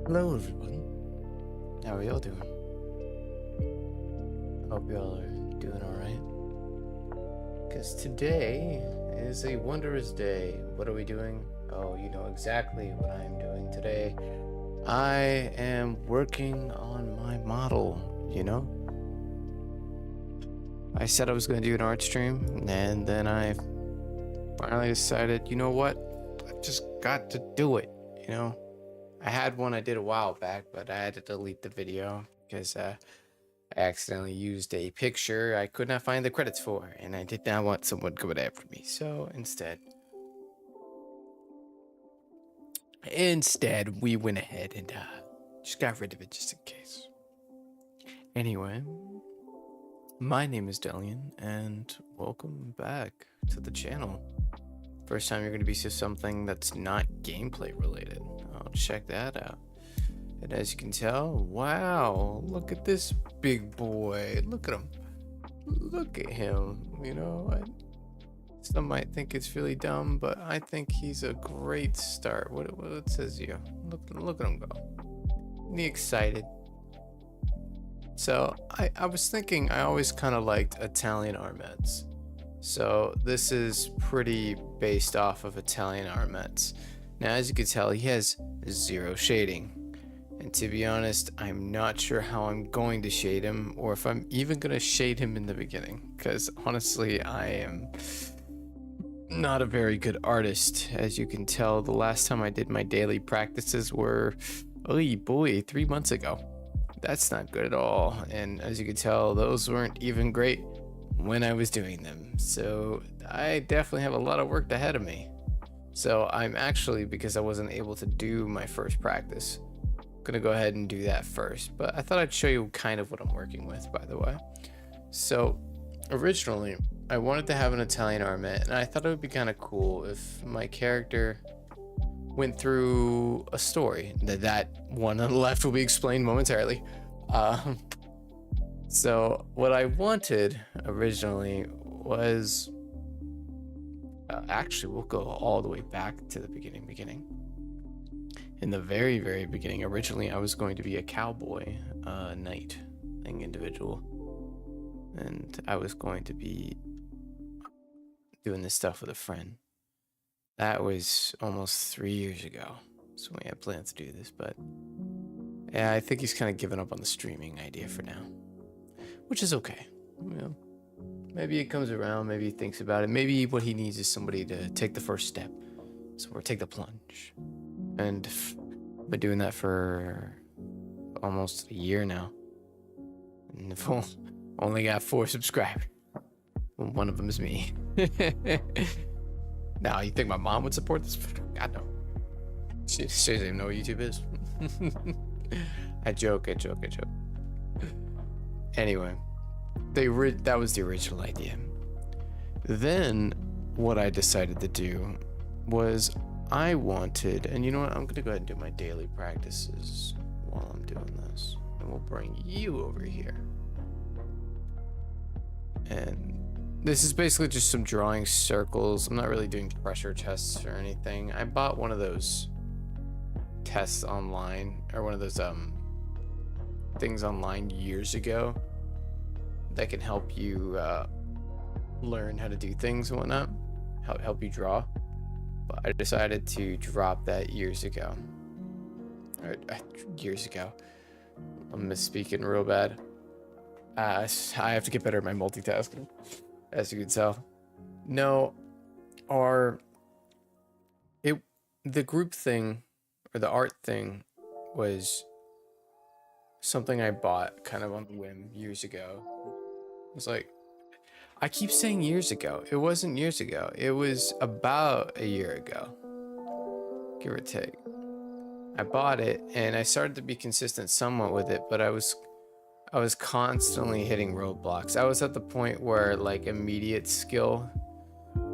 Hello, everyone. How are y'all doing? Hope y'all are doing alright. Because today is a wondrous day. What are we doing? Oh, you know exactly what I am doing today. I am working on my model, you know? I said I was going to do an art stream, and then I finally decided, you know what? I just got to do it, you know? I had one I did a while back, but I had to delete the video because I accidentally used a picture I could not find the credits for, and I did not want someone coming after me. So instead, we went ahead and just got rid of it just in case. Anyway, my name is Delian, and welcome back to the channel. First time you're going to be seeing something that's not gameplay related. I'll check that out. And as you can tell, wow, look at this big boy. Look at him. Look at him. You know, some might think it's really dumb, but I think he's a great start. What says you? Look at him go. Isn't he excited? So I was thinking I always kind of liked Italian armets. So this is pretty based off of Italian armets. Now, as you can tell, he has zero shading. And to be honest, I'm not sure how I'm going to shade him, or if I'm even going to shade him in the beginning, because honestly, I am not a very good artist. As you can tell, the last time I did my daily practices were, oh boy, 3 months ago. That's not good at all. And as you can tell, those weren't even great when I was doing them. So I definitely have a lot of work ahead of me. So I'm actually, because I wasn't able to do my first practice, gonna go ahead and do that first, but I thought I'd show you kind of what I'm working with, by the way. So originally I wanted to have an Italian armet, and I thought it would be kind of cool if my character went through a story. That one on the left will be explained momentarily. So what I wanted originally was actually, we'll go all the way back to the beginning. In the very beginning, originally I was going to be a cowboy knight thing individual, and I was going to be doing this stuff with a friend. That was almost 3 years ago, so we had plans to do this, but yeah, I think he's kind of given up on the streaming idea for now, which is okay. You know, maybe it comes around, maybe he thinks about it, maybe what he needs is somebody to take the first step, or take the plunge. And I've been doing that for almost a year now, and I've only got 4 subscribers. One of them is me. Now, you think my mom would support this? God, no. She doesn't even know what YouTube is. I joke. Anyway, that was the original idea. Then, what I decided to do was I wanted, and you know what, I'm gonna go ahead and do my daily practices while I'm doing this, and we'll bring you over here. And this is basically just some drawing circles. I'm not really doing pressure tests or anything. I bought one of those tests online, or one of those things online years ago that can help you learn how to do things and whatnot, help you draw. But I decided to drop that years ago. Years ago. I'm misspeaking real bad. I have to get better at my multitasking, as you can tell. No, the group thing, or the art thing, was something I bought kind of on a whim years ago. It was like, I keep saying years ago. It wasn't years ago. It was about a year ago, give or take. I bought it and I started to be consistent somewhat with it, but I was constantly hitting roadblocks. I was at the point where like immediate skill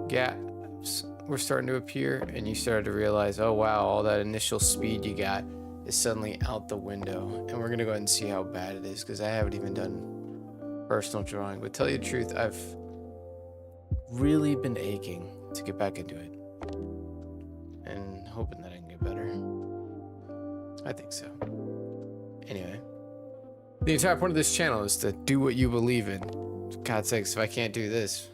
gaps were starting to appear, and you started to realize, oh wow, all that initial speed you got is suddenly out the window. And we're gonna go ahead and see how bad it is, because I haven't even done personal drawing. But tell you the truth, I've really been aching to get back into it, and hoping that I can get better. I think so. Anyway, the entire point of this channel is to do what you believe in. For God's sakes, if I can't do this,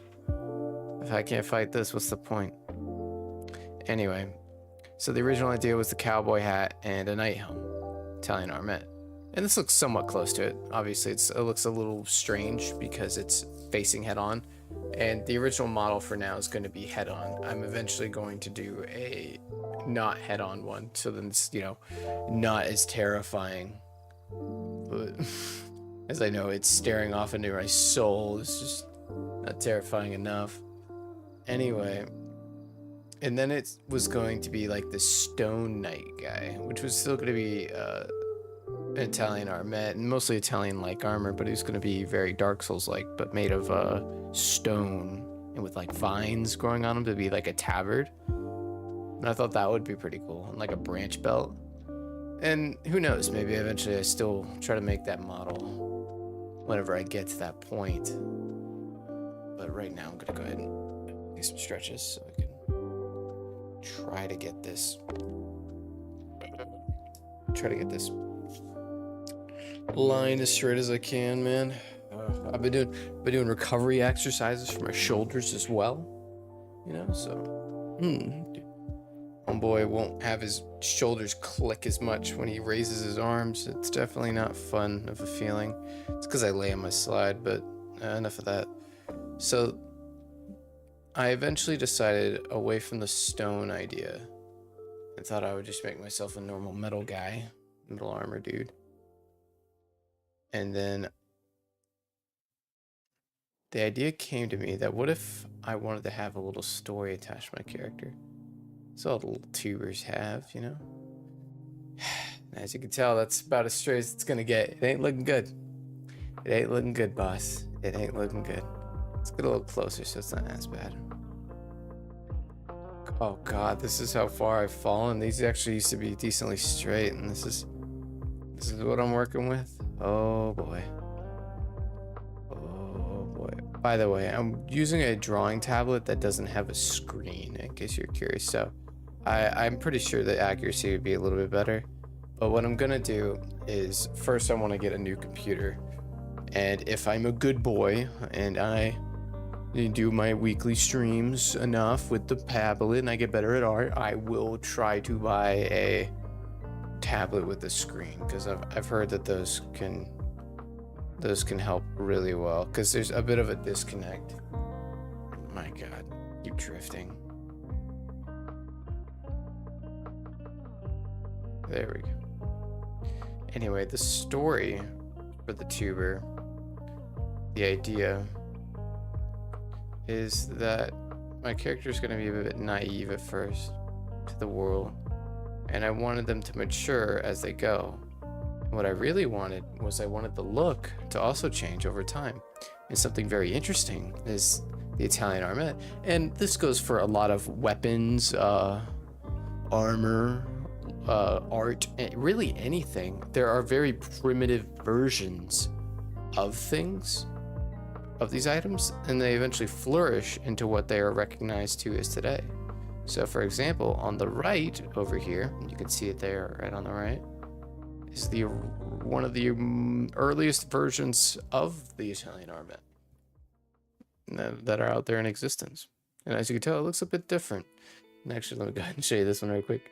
if I can't fight this, what's the point? Anyway, so the original idea was the cowboy hat and a night helm, Italian armet. And this looks somewhat close to it. Obviously, it looks a little strange because it's facing head on. And the original model for now is going to be head on. I'm eventually going to do a not head on one, so then it's, you know, not as terrifying. But as I know, it's staring off into my soul. It's just not terrifying enough. Anyway, and then it was going to be like the Stone Knight guy, which was still going to be an Italian armet and mostly Italian-like armor, but it was going to be very Dark Souls-like, but made of stone and with like vines growing on them to be like a tabard. And I thought that would be pretty cool, and like a branch belt. And who knows, maybe eventually I still try to make that model whenever I get to that point. But right now I'm gonna go ahead and make some stretches so I can try to get this line as straight as I can, man. I've been doing recovery exercises for my shoulders as well, you know, so homeboy won't have his shoulders click as much when he raises his arms. It's definitely not fun of a feeling. It's because I lay on my slide, but enough of that. So I eventually decided away from the stone idea. I thought I would just make myself a normal metal guy, metal armor dude. And then the idea came to me that what if I wanted to have a little story attached to my character? That's all the little tubers have, you know? As you can tell, that's about as straight as it's gonna get. It ain't looking good. It ain't looking good, boss. It ain't looking good. Let's get a little closer so it's not as bad. Oh god, this is how far I've fallen. These actually used to be decently straight, and this is what I'm working with. Oh boy. Oh boy. By the way, I'm using a drawing tablet that doesn't have a screen, in case you're curious. So I'm pretty sure the accuracy would be a little bit better. But what I'm gonna do is first I want to get a new computer. And if I'm a good boy and I do my weekly streams enough with the tablet and I get better at art, I will try to buy a tablet with a screen, because I've heard that those can help really well, because there's a bit of a disconnect. My god, keep drifting. There we go. Anyway, the story for the tuber, the idea is that my character is going to be a bit naive at first to the world, and I wanted them to mature as they go. What I really wanted was I wanted the look to also change over time. And something very interesting is the Italian armet, and this goes for a lot of weapons, armor, art, really anything. There are very primitive versions of things, of these items, and they eventually flourish into what they are recognized to as today. So for example, on the right over here, you can see it there right on the right, is one of the earliest versions of the Italian armet that are out there in existence. And as you can tell, it looks a bit different. And actually, let me go ahead and show you this one real quick.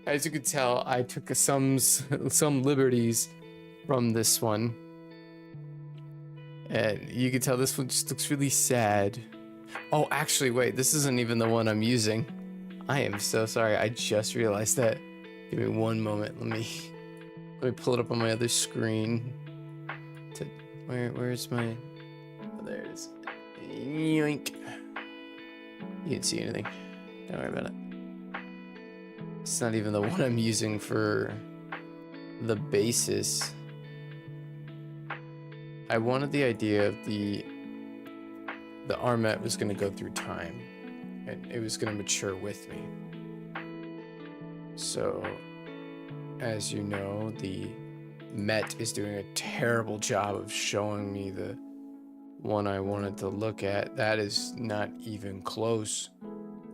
As you can tell, I took some liberties from this one. And you can tell this one just looks really sad. Oh, actually, wait, this isn't even the one I'm using. I am so sorry. I just realized that. Give me one moment. Let me pull it up on my other screen. Where's my... Oh, there it is. Yoink. You didn't see anything. Don't worry about it. It's not even the one I'm using for the basis. I wanted the idea of the armet was going to go through time, and it was going to mature with me. So, as you know, the Met is doing a terrible job of showing me the one I wanted to look at. That is not even close.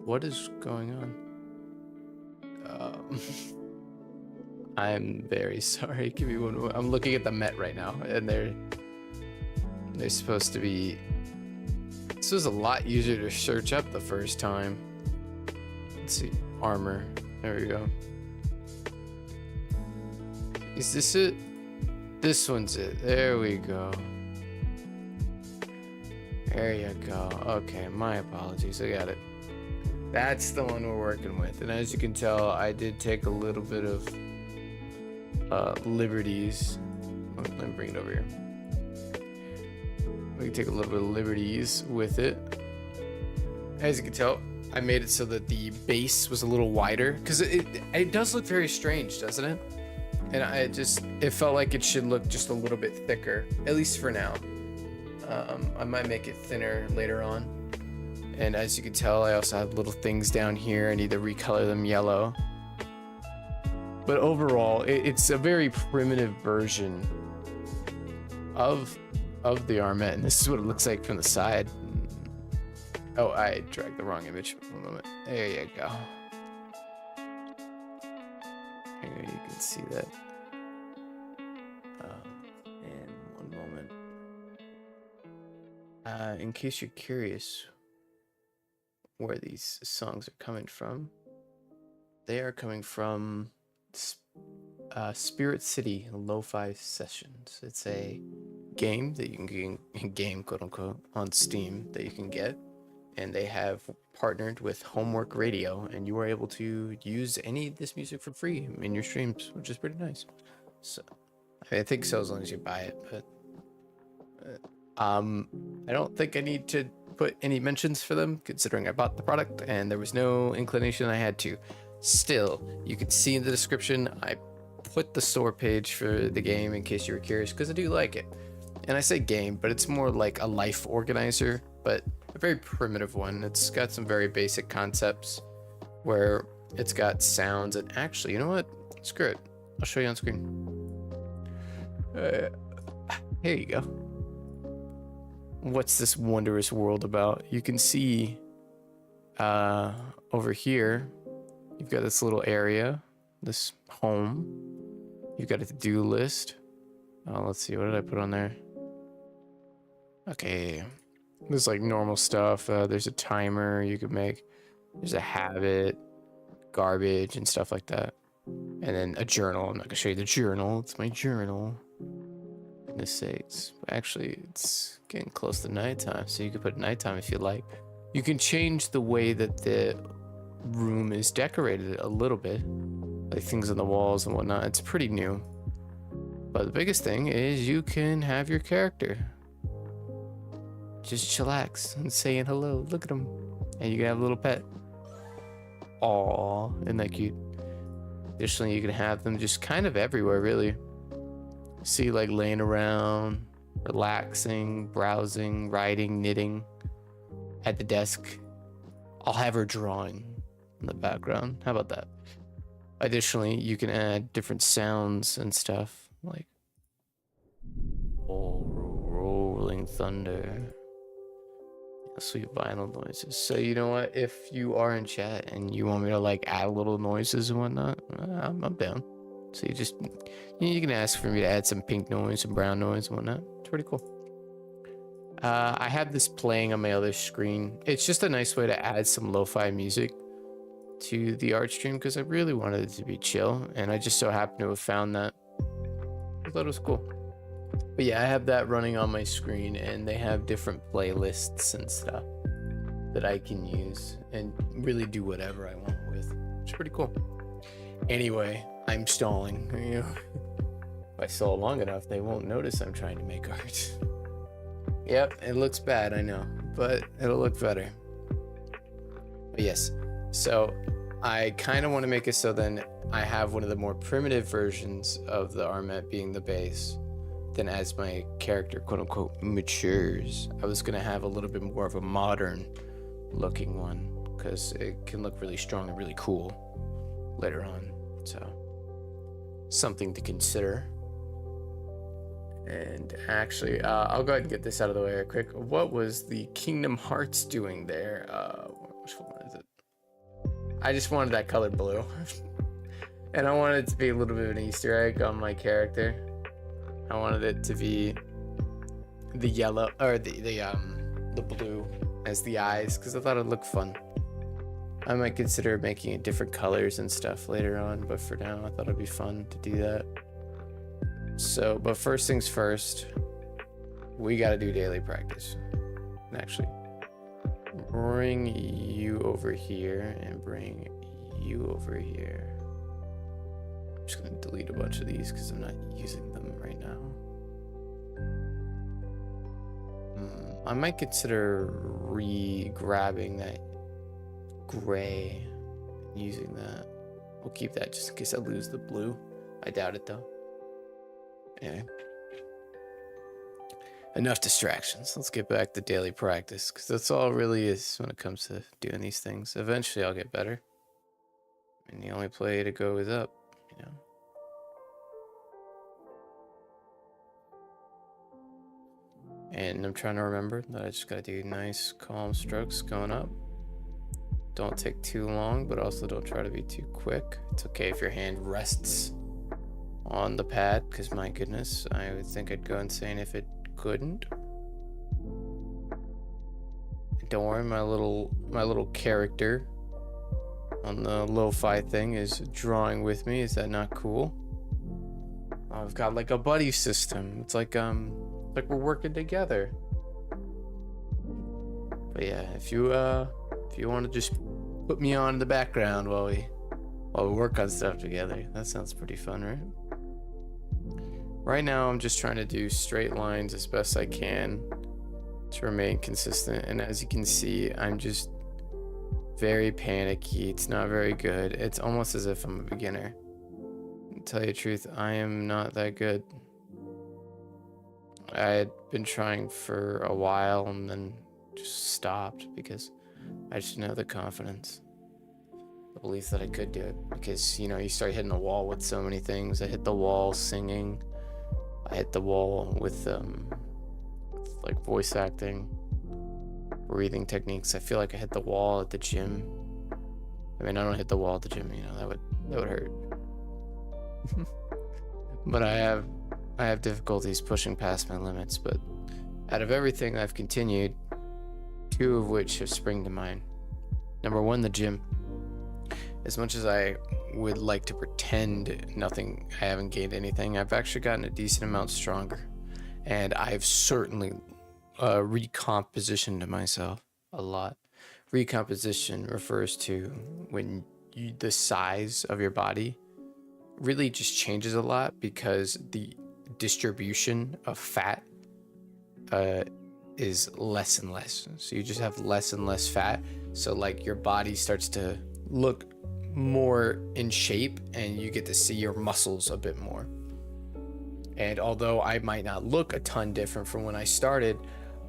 What is going on? I'm very sorry. Give me one moment. I'm looking at the Met right now, and they're supposed to be. This was a lot easier to search up the first time. Let's see, armor. There we go. Is this it? This one's it. There we go. There you go. Okay, my apologies. I got it. That's the one we're working with. And as you can tell, I did take a little bit of liberties. Let me bring it over here. We can take a little bit of liberties with it. As you can tell, I made it so that the base was a little wider, because it does look very strange, doesn't it? And it felt like it should look just a little bit thicker, at least for now. I might make it thinner later on. And as you can tell, I also have little things down here. I need to recolor them yellow. But overall, it's a very primitive version of the Armet, and this is what it looks like from the side. Oh, I dragged the wrong image. One moment. There you go. Here you can see that. And one moment. In case you're curious where these songs are coming from, they are coming from Spirit City Lo-Fi Sessions. It's a game that you can game, quote unquote, on Steam that you can get, and they have partnered with Homework Radio, and you are able to use any of this music for free in your streams, which is pretty nice. So I think so, as long as you buy it. But I don't think I need to put any mentions for them, considering I bought the product and there was no inclination I had to. Still, you can see in the description I put the store page for the game in case you were curious, because I do like it. And I say game, but it's more like a life organizer, but a very primitive one. It's got some very basic concepts where it's got sounds, and actually, you know what? Screw it. I'll show you on screen. Here you go. What's this wondrous world about? You can see over here, you've got this little area, this home. You've got a to-do list. Let's see, what did I put on there? Okay, there's like normal stuff. There's a timer you could make. There's a habit, garbage, and stuff like that. And then a journal. I'm not gonna show you the journal. It's my journal. Goodness sakes. Actually, it's getting close to nighttime, so you can put nighttime if you like. You can change the way that the room is decorated a little bit, like things on the walls and whatnot. It's pretty new. But the biggest thing is you can have your character just chillax and saying hello. Look at him. And you can have a little pet. Aww, isn't that cute? Additionally, you can have them just kind of everywhere, really. See, like laying around, relaxing, browsing, writing, knitting. At the desk, I'll have her drawing in the background. How about that? Additionally, you can add different sounds and stuff, like rolling thunder, sweet vinyl noises. So you know what? If you are in chat and you want me to like add little noises and whatnot, I'm down. So you can ask for me to add some pink noise and brown noise and whatnot. It's pretty cool. I have this playing on my other screen. It's just a nice way to add some lo-fi music to the art stream, because I really wanted it to be chill, and I just so happened to have found that. I thought it was cool. But yeah, I have that running on my screen, and they have different playlists and stuff that I can use and really do whatever I want with. It's pretty cool. Anyway, I'm stalling. If I stall long enough, they won't notice I'm trying to make art. Yep, it looks bad, I know, but it'll look better. But yes, so I kind of want to make it so then I have one of the more primitive versions of the Armet being the base. Then as my character, quote unquote, matures, I was going to have a little bit more of a modern looking one, because it can look really strong and really cool later on. So something to consider. And actually, I'll go ahead and get this out of the way real quick. What was the Kingdom Hearts doing there? Which one is it? I just wanted that color blue. And I wanted it to be a little bit of an Easter egg on my character. I wanted it to be the yellow or the blue as the eyes, because I thought it'd look fun. I might consider making it different colors and stuff later on, but for now I thought it'd be fun to do that. So, but first things first, we gotta do daily practice. And actually, bring you over here and bring you over here. I'm just gonna delete a bunch of these because I'm not using them right now. I might consider re-grabbing that gray and using that. We'll keep that just in case I lose the blue. I doubt it though. Anyway. Enough distractions. Let's get back to daily practice, because that's all it really is when it comes to doing these things. Eventually I'll get better. And the only play to go is up, you know. And I'm trying to remember that I just gotta do nice calm strokes going up. Don't take too long, but also don't try to be too quick. It's okay if your hand rests on the pad, because my goodness, I would think I'd go insane if it couldn't. Don't worry, my little character on the Lo-Fi thing is drawing with me. Is that not cool? I've got like a buddy system. It's like we're working together. But yeah, if you want to just put me on in the background while we work on stuff together, that sounds pretty fun, right? Right now, I'm just trying to do straight lines as best I can to remain consistent. And as you can see, I'm just very panicky. It's not very good. It's almost as if I'm a beginner. To tell you the truth, I am not that good. I had been trying for a while and then just stopped because I just didn't have the confidence, the belief that I could do it. Because, you know, you start hitting the wall with so many things. I hit the wall singing. I hit the wall with like voice acting, breathing techniques. I feel like I hit the wall at the gym. I mean, I don't hit the wall at the gym, you know, that would hurt. But I have difficulties pushing past my limits. But out of everything I've continued, two of which have sprung to mind. Number one, the gym. As much as I would like to pretend nothing, I haven't gained anything, I've actually gotten a decent amount stronger. And I've certainly recompositioned myself a lot. Recomposition refers to when the size of your body really just changes a lot because the distribution of fat is less and less. So you just have less and less fat. So like your body starts to look more in shape and you get to see your muscles a bit more. And although I might not look a ton different from when I started,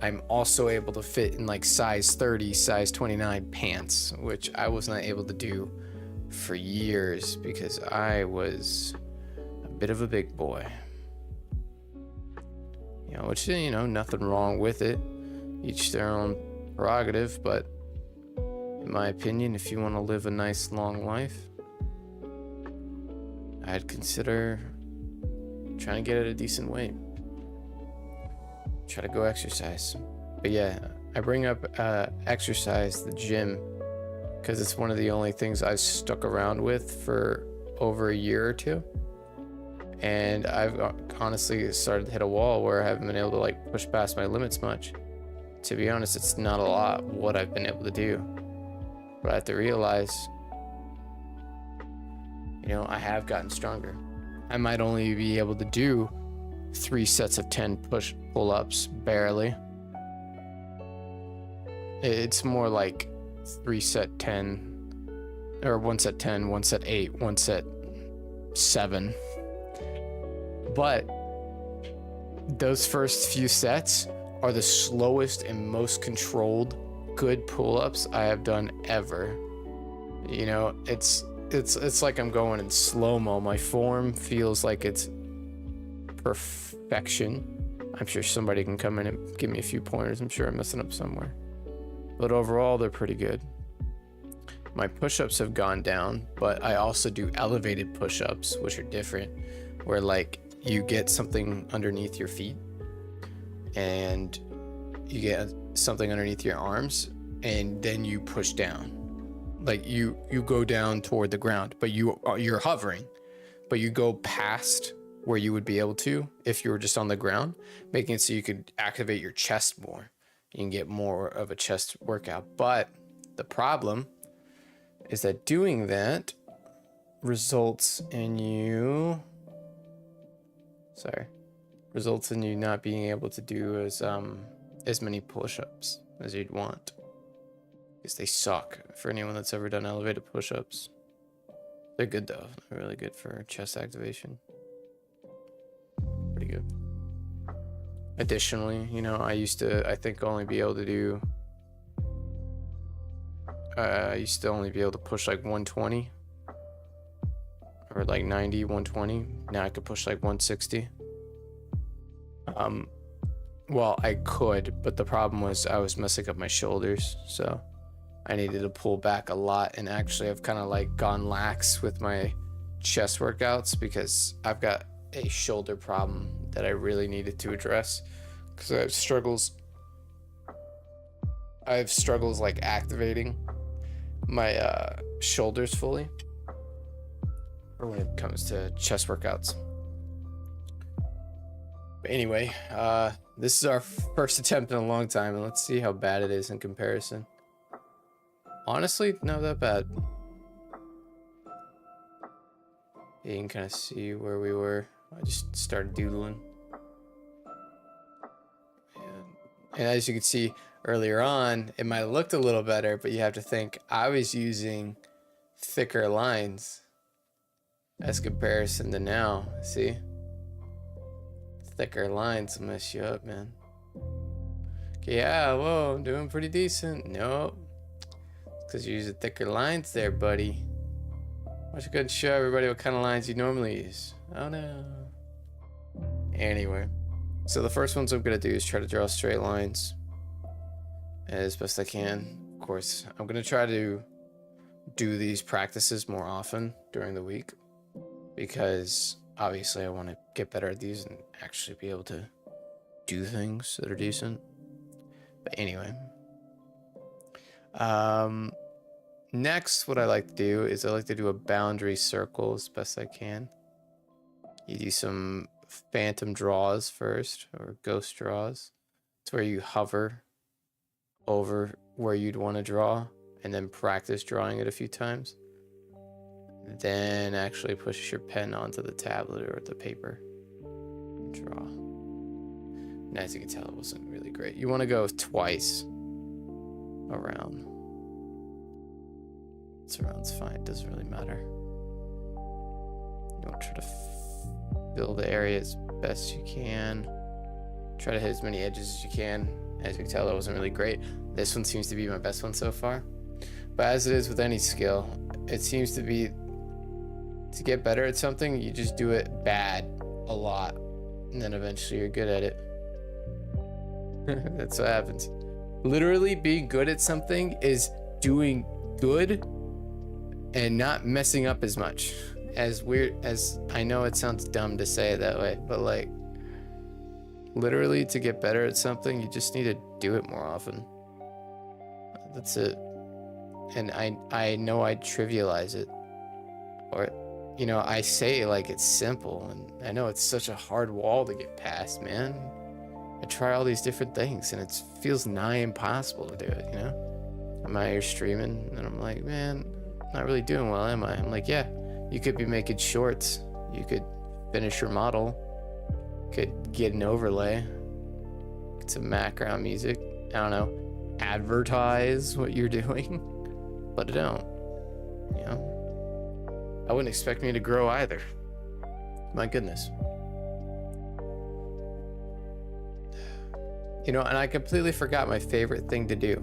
I'm also able to fit in like size 30, size 29 pants, which I was not able to do for years because I was a bit of a big boy. You know, which, you know, nothing wrong with it. Each their own prerogative, but in my opinion, if you want to live a nice long life, I'd consider trying to get at a decent weight. Try to go exercise. But yeah, I bring up exercise, the gym, because it's one of the only things I've stuck around with for over a year or two. And I've honestly started to hit a wall where I haven't been able to like push past my limits much. To be honest, it's not a lot what I've been able to do. But I have to realize, you know, I have gotten stronger. I might only be able to do 3 sets of 10 pull-ups, barely. It's more like 3 set 10, or 1 set 10, 1 set 8, 1 set 7. But those first few sets are the slowest and most controlled good pull-ups I have done ever. You know, it's like I'm going in slow-mo. My form feels like it's perfection. I'm sure somebody can come in and give me a few pointers. I'm sure I'm messing up somewhere. But overall, they're pretty good. my push-ups have gone down, but I also do elevated push-ups, which are different, where like you get something underneath your feet and you get something underneath your arms and then you push down. Like you go down toward the ground, but you're hovering, but you go past where you would be able to if you were just on the ground, making it so you could activate your chest more. You can get more of a chest workout. But the problem is that doing that results in you not being able to do as many push-ups as you'd want, because they suck. For anyone that's ever done elevated push-ups, they're good though. They're really good for chest activation. Pretty good. Additionally, you know, I used to only be able to do push like 120 or like 90, 120. Now I could push like 160. Well, I could, but the problem was I was messing up my shoulders, so I needed to pull back a lot. And actually I've kind of like gone lax with my chest workouts because I've got a shoulder problem that I really needed to address, because I have struggles like activating my shoulders fully, or when it comes to chest workouts. But anyway, this is our first attempt in a long time, and let's see how bad it is in comparison. Honestly, not that bad. You can kind of see where we were. I just started doodling. And as you can see earlier on, it might have looked a little better, but you have to think I was using thicker lines as comparison to now. See? Thicker lines will mess you up, man. Okay, yeah, whoa, I'm doing pretty decent. Nope. It's because you're using thicker lines there, buddy. Why don't you go and show everybody what kind of lines you normally use? Oh no. Anyway, so the first ones I'm gonna do is try to draw straight lines as best I can. Of course, I'm gonna try to do these practices more often during the week, because obviously I want to get better at these and actually be able to do things that are decent. But anyway, next what I like to do is I like to do a boundary circle as best I can. You do some phantom draws first, or ghost draws. It's where you hover over where you'd want to draw and then practice drawing it a few times. Then actually push your pen onto the tablet or the paper. Draw. And as you can tell, it wasn't really great. You want to go twice around. It's around's fine, it doesn't really matter. You want to try to fill the area as best you can. Try to hit as many edges as you can. As you can tell, that wasn't really great. This one seems to be my best one so far. But as it is with any skill, it seems to be, to get better at something, you just do it bad a lot, and then eventually you're good at it. That's what happens. Literally, being good at something is doing good and not messing up as much. As weird as I know, it sounds dumb to say it that way, but like, literally, to get better at something, you just need to do it more often. That's it. And I know I trivialize it, or, you know, I say like it's simple, and I know it's such a hard wall to get past, man. I try all these different things and it feels nigh impossible to do it, you know? I'm out here streaming and I'm like, man, not really doing well, am I? I'm like, yeah, you could be making shorts, you could finish your model, could get an overlay, get some background music, I don't know, advertise what you're doing, but I don't, you know? I wouldn't expect me to grow either. My goodness. You know, and I completely forgot my favorite thing to do.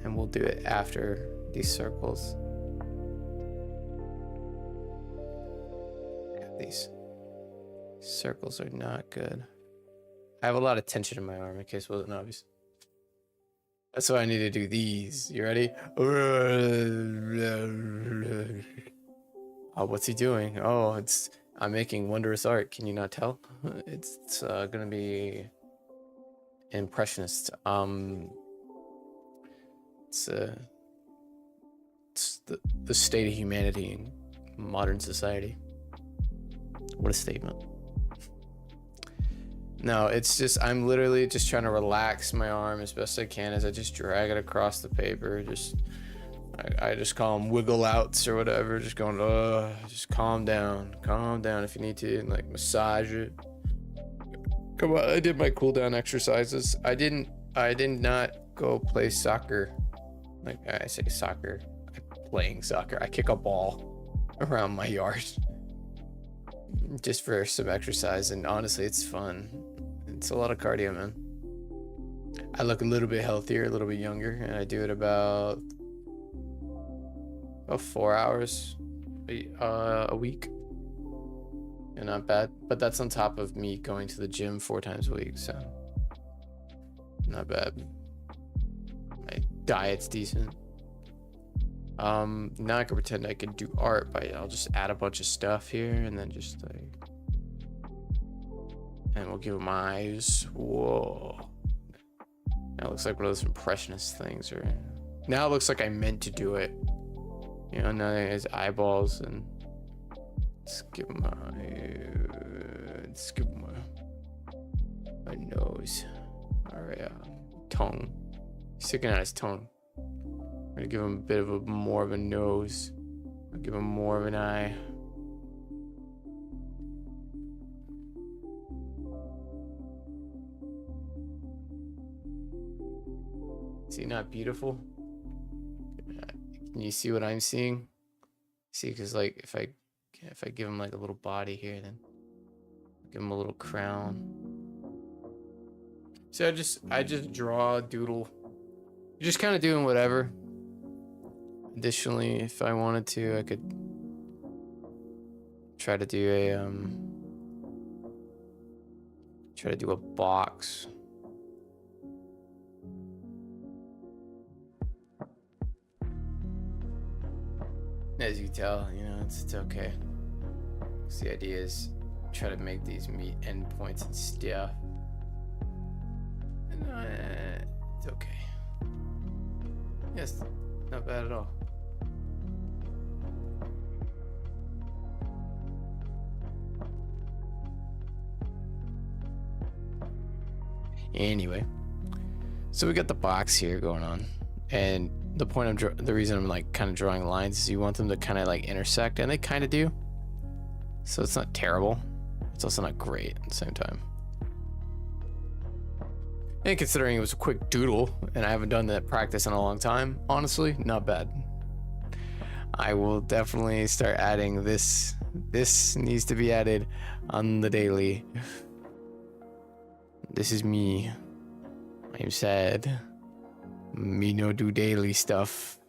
And we'll do it after these circles. These circles are not good. I have a lot of tension in my arm, in case it wasn't obvious. That's why I need to do these. You ready? Oh, what's he doing? Oh, I'm making wondrous art. Can you not tell? It's gonna be impressionist. It's it's the state of humanity in modern society. What a statement. No, it's just, I'm literally just trying to relax my arm as best I can as I just drag it across the paper. I just call them wiggle outs or whatever. Just going, just calm down if you need to, and like massage it. Come on, I did my cool down exercises. I did not go play soccer. Like I say soccer, I'm playing soccer. I kick a ball around my yard just for some exercise, and honestly, it's fun. It's a lot of cardio, man. I look a little bit healthier, a little bit younger, and I do it about 4 hours a week. And not bad, but that's on top of me going to the gym 4 times a week, so not bad. My diet's decent. Now I can pretend I can do art, but I'll just add a bunch of stuff here and then just like, and we'll give him eyes. Whoa. Now it looks like one of those impressionist things, or now it looks like I meant to do it. You know, now he has eyeballs, and let's give him a nose. Alright, tongue. Sticking out his tongue. I'm gonna give him a bit of more of a nose. I'll give him more of an eye. Is he not beautiful? Can you see what I'm seeing? See, because like if I give him like a little body here, then give him a little crown. So I just draw, doodle. You're just kind of doing whatever. Additionally, if I wanted to, I could try to do a box. As you can tell, you know, it's okay. So the idea is try to make these meet endpoints and stuff. And, it's okay. Yes, not bad at all. Anyway, so we got the box here going on, and the point the reason I'm like kind of drawing lines is you want them to kind of like intersect, and they kind of do. So it's not terrible. It's also not great at the same time. And considering it was a quick doodle, and I haven't done that practice in a long time, honestly, not bad. I will definitely start adding this. This needs to be added on the daily. This is me. I'm sad. Me no do daily stuff.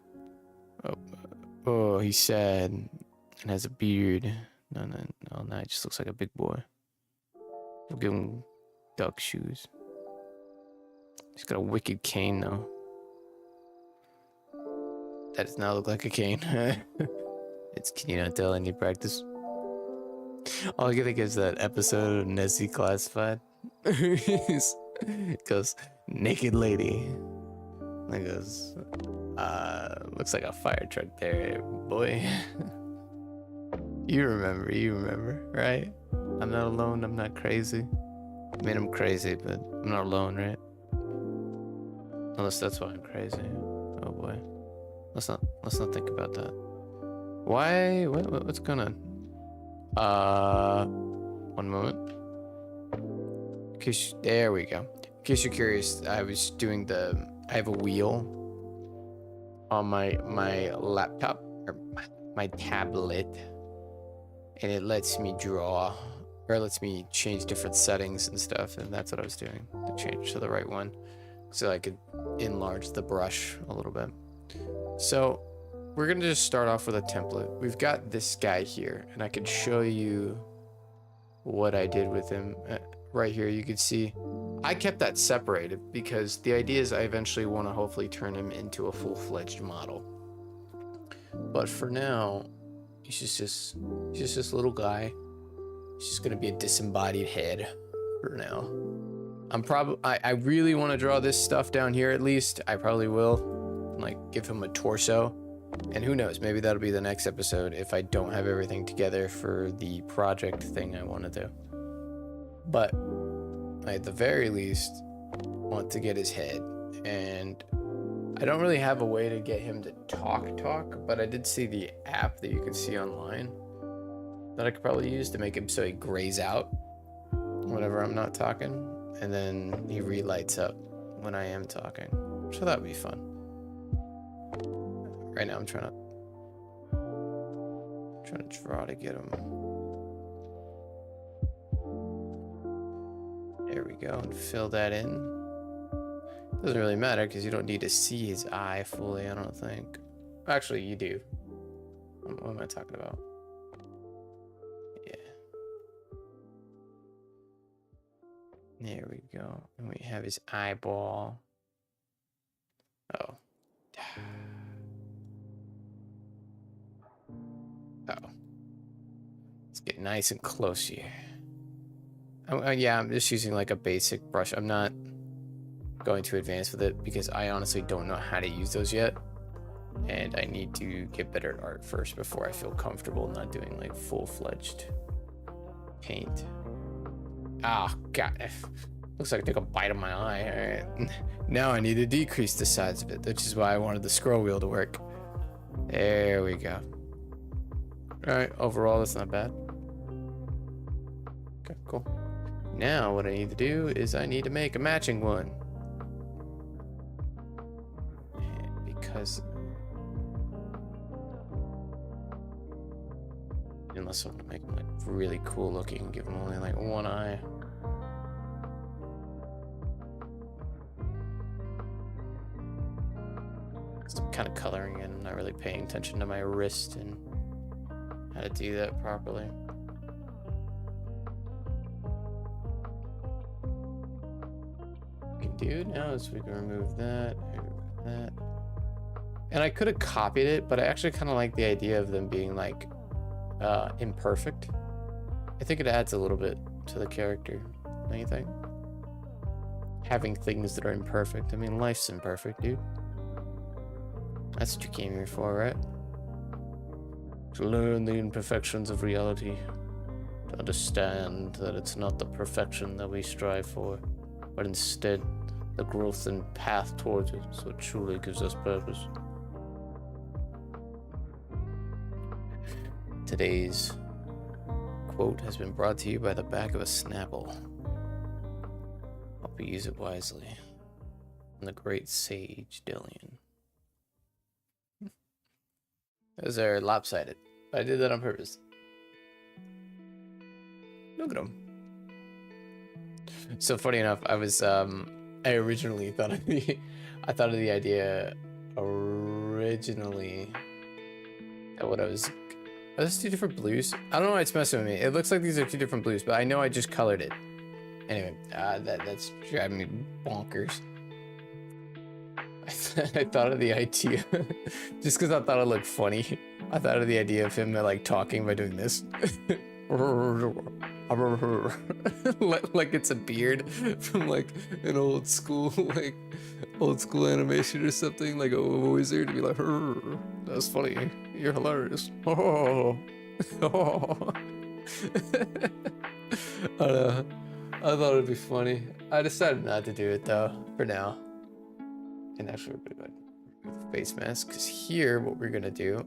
Oh, he's sad and has a beard. No, he just looks like a big boy. We'll give him duck shoes. He's got a wicked cane though. That does not look like a cane. Can you not tell I need practice? All I can think is that episode of Nessie Classified. Goes, naked lady. It goes, looks like a fire truck there, boy. You remember, right? I'm not alone, I'm not crazy. I mean, I'm crazy, but I'm not alone, right? Unless that's why I'm crazy. Oh boy. Let's not think about that. Why? What's going on? One moment. There we go. In case you're curious, I was doing I have a wheel on my laptop, or my tablet, and it lets me draw, or it lets me change different settings and stuff, and that's what I was doing, to change to the right one, so I could enlarge the brush a little bit. So we're gonna just start off with a template. We've got this guy here, and I can show you what I did with him. right here, you can see I kept that separated because the idea is I eventually want to hopefully turn him into a full-fledged model. But for now, he's just this little guy. He's just gonna be a disembodied head for now. I really want to draw this stuff down here at least. I probably will, like, give him a torso. And who knows, maybe that'll be the next episode if I don't have everything together for the project thing I want to do. But I, at the very least, want to get his head. And I don't really have a way to get him to talk, but I did see the app that you can see online that I could probably use to make him so he grays out whenever I'm not talking. And then he relights up when I am talking. So that would be fun. Right now I'm trying to draw to get him. There we go, and fill that in. Doesn't really matter because you don't need to see his eye fully, I don't think. Actually, you do. What am I talking about? Yeah. There we go. And we have his eyeball. Oh. Uh-oh. Let's get nice and close here. Yeah, I'm just using like a basic brush. I'm not going to advance with it because I honestly don't know how to use those yet. And I need to get better at art first before I feel comfortable not doing like full-fledged paint. Oh, God. Looks like I took a bite of my eye. All right. Now I need to decrease the size of it, which is why I wanted the scroll wheel to work. There we go. All right, overall, that's not bad. Okay, cool. Now what I need to do is I need to make a matching one. And because... unless I want to make him like really cool looking, give him only like one eye. So I'm kind of coloring in, not really paying attention to my wrist and how to do that properly. What we can do now is we can remove that, and I could have copied it, but I actually kind of like the idea of them being like imperfect. I think it adds a little bit to the character, don't you think? Having things that are imperfect. I mean, life's imperfect, dude. That's what you came here for, right? To learn the imperfections of reality. To understand that it's not the perfection that we strive for, but instead the growth and path towards it, so it truly gives us purpose. Today's quote has been brought to you by the back of a Snapple. Hope you use it wisely. And the great sage Dillian. Those are lopsided. I did that on purpose. Look at them. So funny enough, I originally thought of the idea originally that what I was. Are those two different blues? I don't know why it's messing with me. It looks like these are two different blues, but I know I just colored it. Anyway, that's driving me bonkers. I thought of the idea, just because I thought it looked funny. I thought of the idea of him like talking by doing this. Like it's a beard from like an old school animation or something, like a wizard to be like, that's funny, you're hilarious. Oh. I thought it'd be funny. I decided not to do it though, for now. And actually we're gonna go ahead and remove the face mask, because here what we're gonna do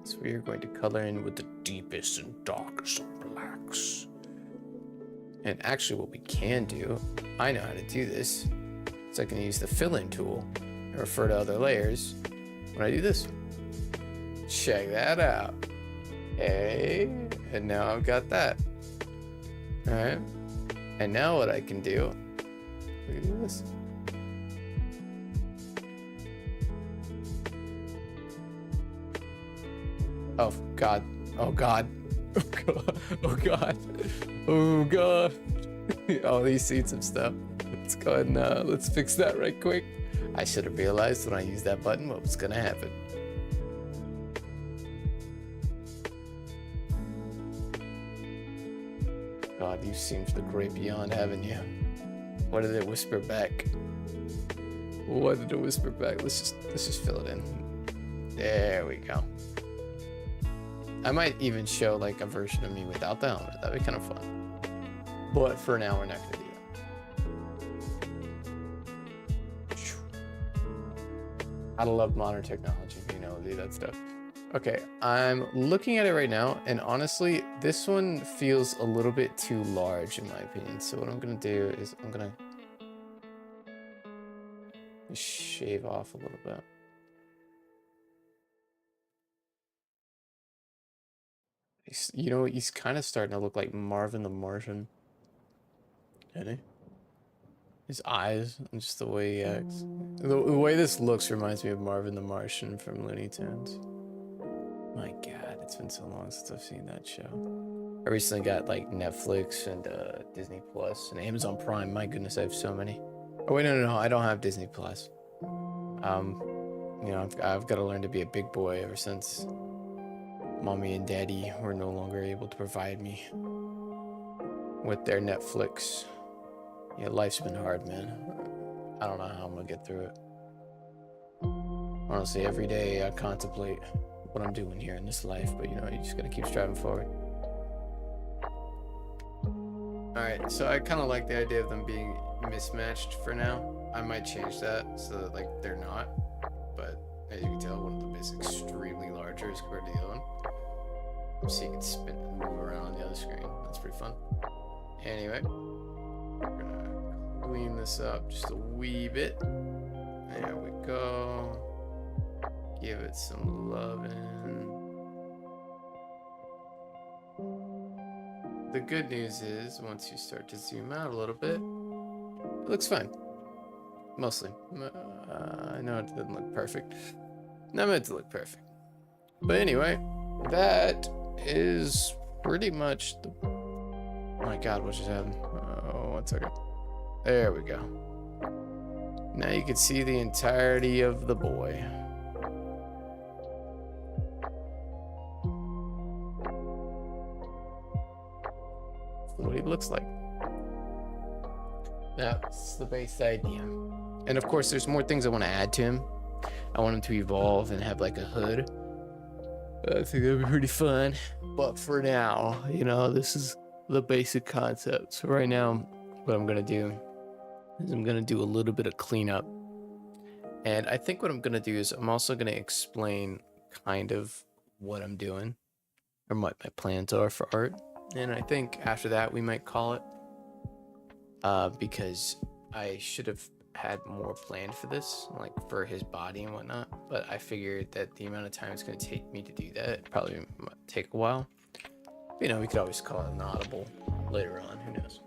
is we are going to color in with the deepest and darkest of blacks. And actually what we can do, I know how to do this, so I can use the fill-in tool and refer to other layers when I do this. Check that out. Hey, and now I've got that. Alright. And now what I can do, we can do this. Oh God. Oh God. Oh God. Oh God. Oh God. Oh, he's seen some stuff. Let's go ahead and let's fix that right quick. I should have realized when I used that button what was gonna happen. God, you've seen the great beyond, haven't you? What did it whisper back? What did it whisper back? Let's just fill it in. There we go. I might even show like a version of me without the helmet. That'd be kind of fun. But for now, we're not gonna do that. I love modern technology, you know, do that stuff. Okay, I'm looking at it right now, and honestly, this one feels a little bit too large in my opinion. So what I'm gonna do is I'm gonna shave off a little bit. You know, he's kind of starting to look like Marvin the Martian. Isn't he? His eyes and just the way he acts. The way this looks reminds me of Marvin the Martian from Looney Tunes. My God, it's been so long since I've seen that show. I recently got like Netflix and Disney Plus and Amazon Prime. My goodness, I have so many. Oh wait, no, I don't have Disney Plus. You know, I've got to learn to be a big boy ever since Mommy and Daddy were no longer able to provide me with their Netflix. Yeah, life's been hard, man. I don't know how I'm gonna get through it. Honestly, every day I contemplate what I'm doing here in this life, but you know, you just gotta keep striving forward. Alright, so I kind of like the idea of them being mismatched for now. I might change that so that like they're not, but as you can tell, one of them is extremely larger as compared to the other one. So you can spin and move around on the other screen. That's pretty fun. Anyway, we're gonna clean this up just a wee bit. There we go. Give it some loving. The good news is, once you start to zoom out a little bit, it looks fine. Mostly. I know it didn't look perfect. Not meant to look perfect. But anyway, that is pretty much the... Oh my God, what just happened? Oh, 1 second. There we go. Now you can see the entirety of the boy. What he looks like. That's the base idea. And of course, there's more things I want to add to him. I want him to evolve and have like a hood. I think that'd be pretty fun. But for now, you know, this is the basic concept. So right now, what I'm gonna do is I'm gonna do a little bit of cleanup. And I think what I'm gonna do is I'm also gonna explain kind of what I'm doing or what my plans are for art. And I think after that we might call it, because I should have had more planned for this, like for his body and whatnot, but I figured that the amount of time it's going to take me to do that probably might take a while. You know, we could always call it an audible later on, who knows.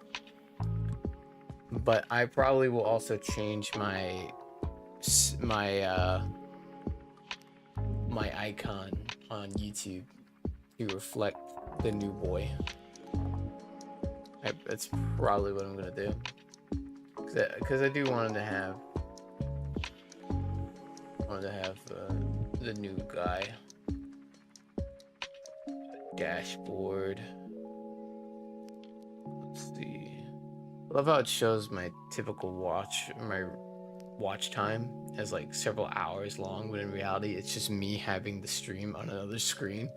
But I probably will also change my icon on YouTube to reflect the new boy. That's probably what I'm gonna do, because I do want him to have the new guy. Dashboard. Let's see. I love how it shows my typical watch time as like several hours long, but in reality it's just me having the stream on another screen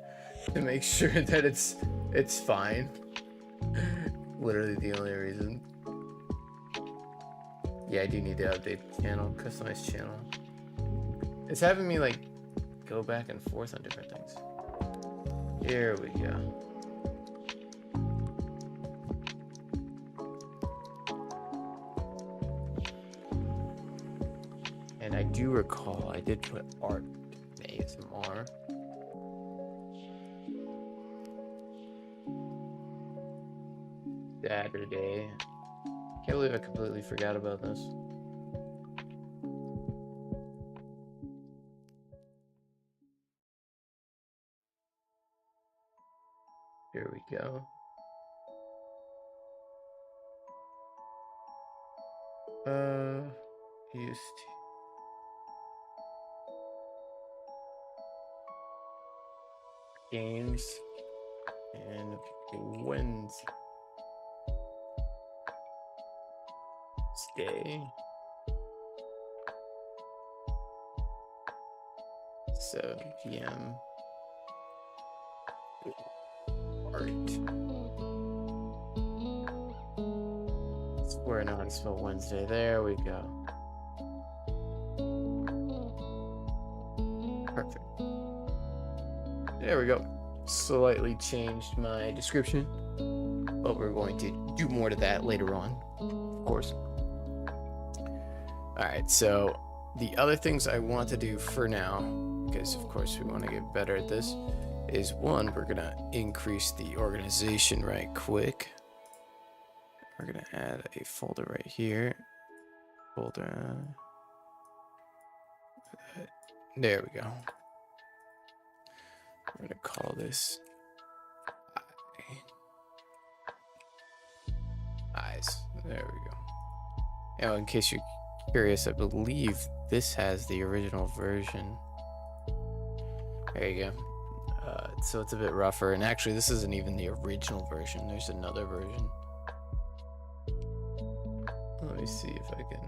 to make sure that it's fine. Literally the only reason. Yeah, I do need to update the channel, customize channel. It's having me like go back and forth on different things. Here we go. And I do recall I did put art in ASMR. Saturday. Can't believe I completely forgot about this. Here we go. EST. Games and wins. Stay. 7 p.m. Art. Square not spell Wednesday. There we go. Perfect. There we go. Slightly changed my description, but we're going to do more to that later on, of course. Alright, so the other things I want to do for now, because of course we want to get better at this, is one, we're gonna increase the organization right quick. We're gonna add a folder right here. Folder. There we go. We're gonna call this eyes. There we go. Now, in case you're curious, I believe this has the original version. There you go. So it's a bit rougher, and actually this isn't even the original version. There's another version. Let me see if I can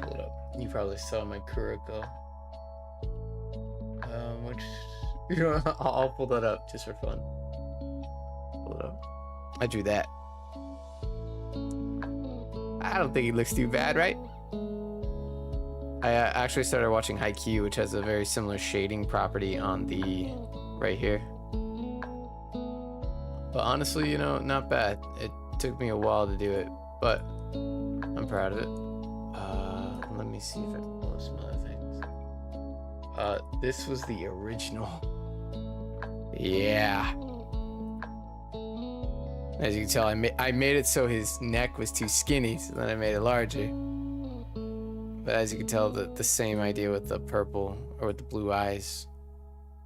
pull it up. You probably saw my Kuroko. Which, you know, I'll pull that up just for fun. Pull it up. I drew that. I don't think he looks too bad, right? I actually started watching Haikyuu, which has a very similar shading property on the right here. But honestly, you know, not bad. It took me a while to do it, but I'm proud of it. Let me see if I can pull up some other things. This was the original. Yeah. As you can tell, I made it so his neck was too skinny, so then I made it larger. But as you can tell, the same idea with the purple, or with the blue eyes,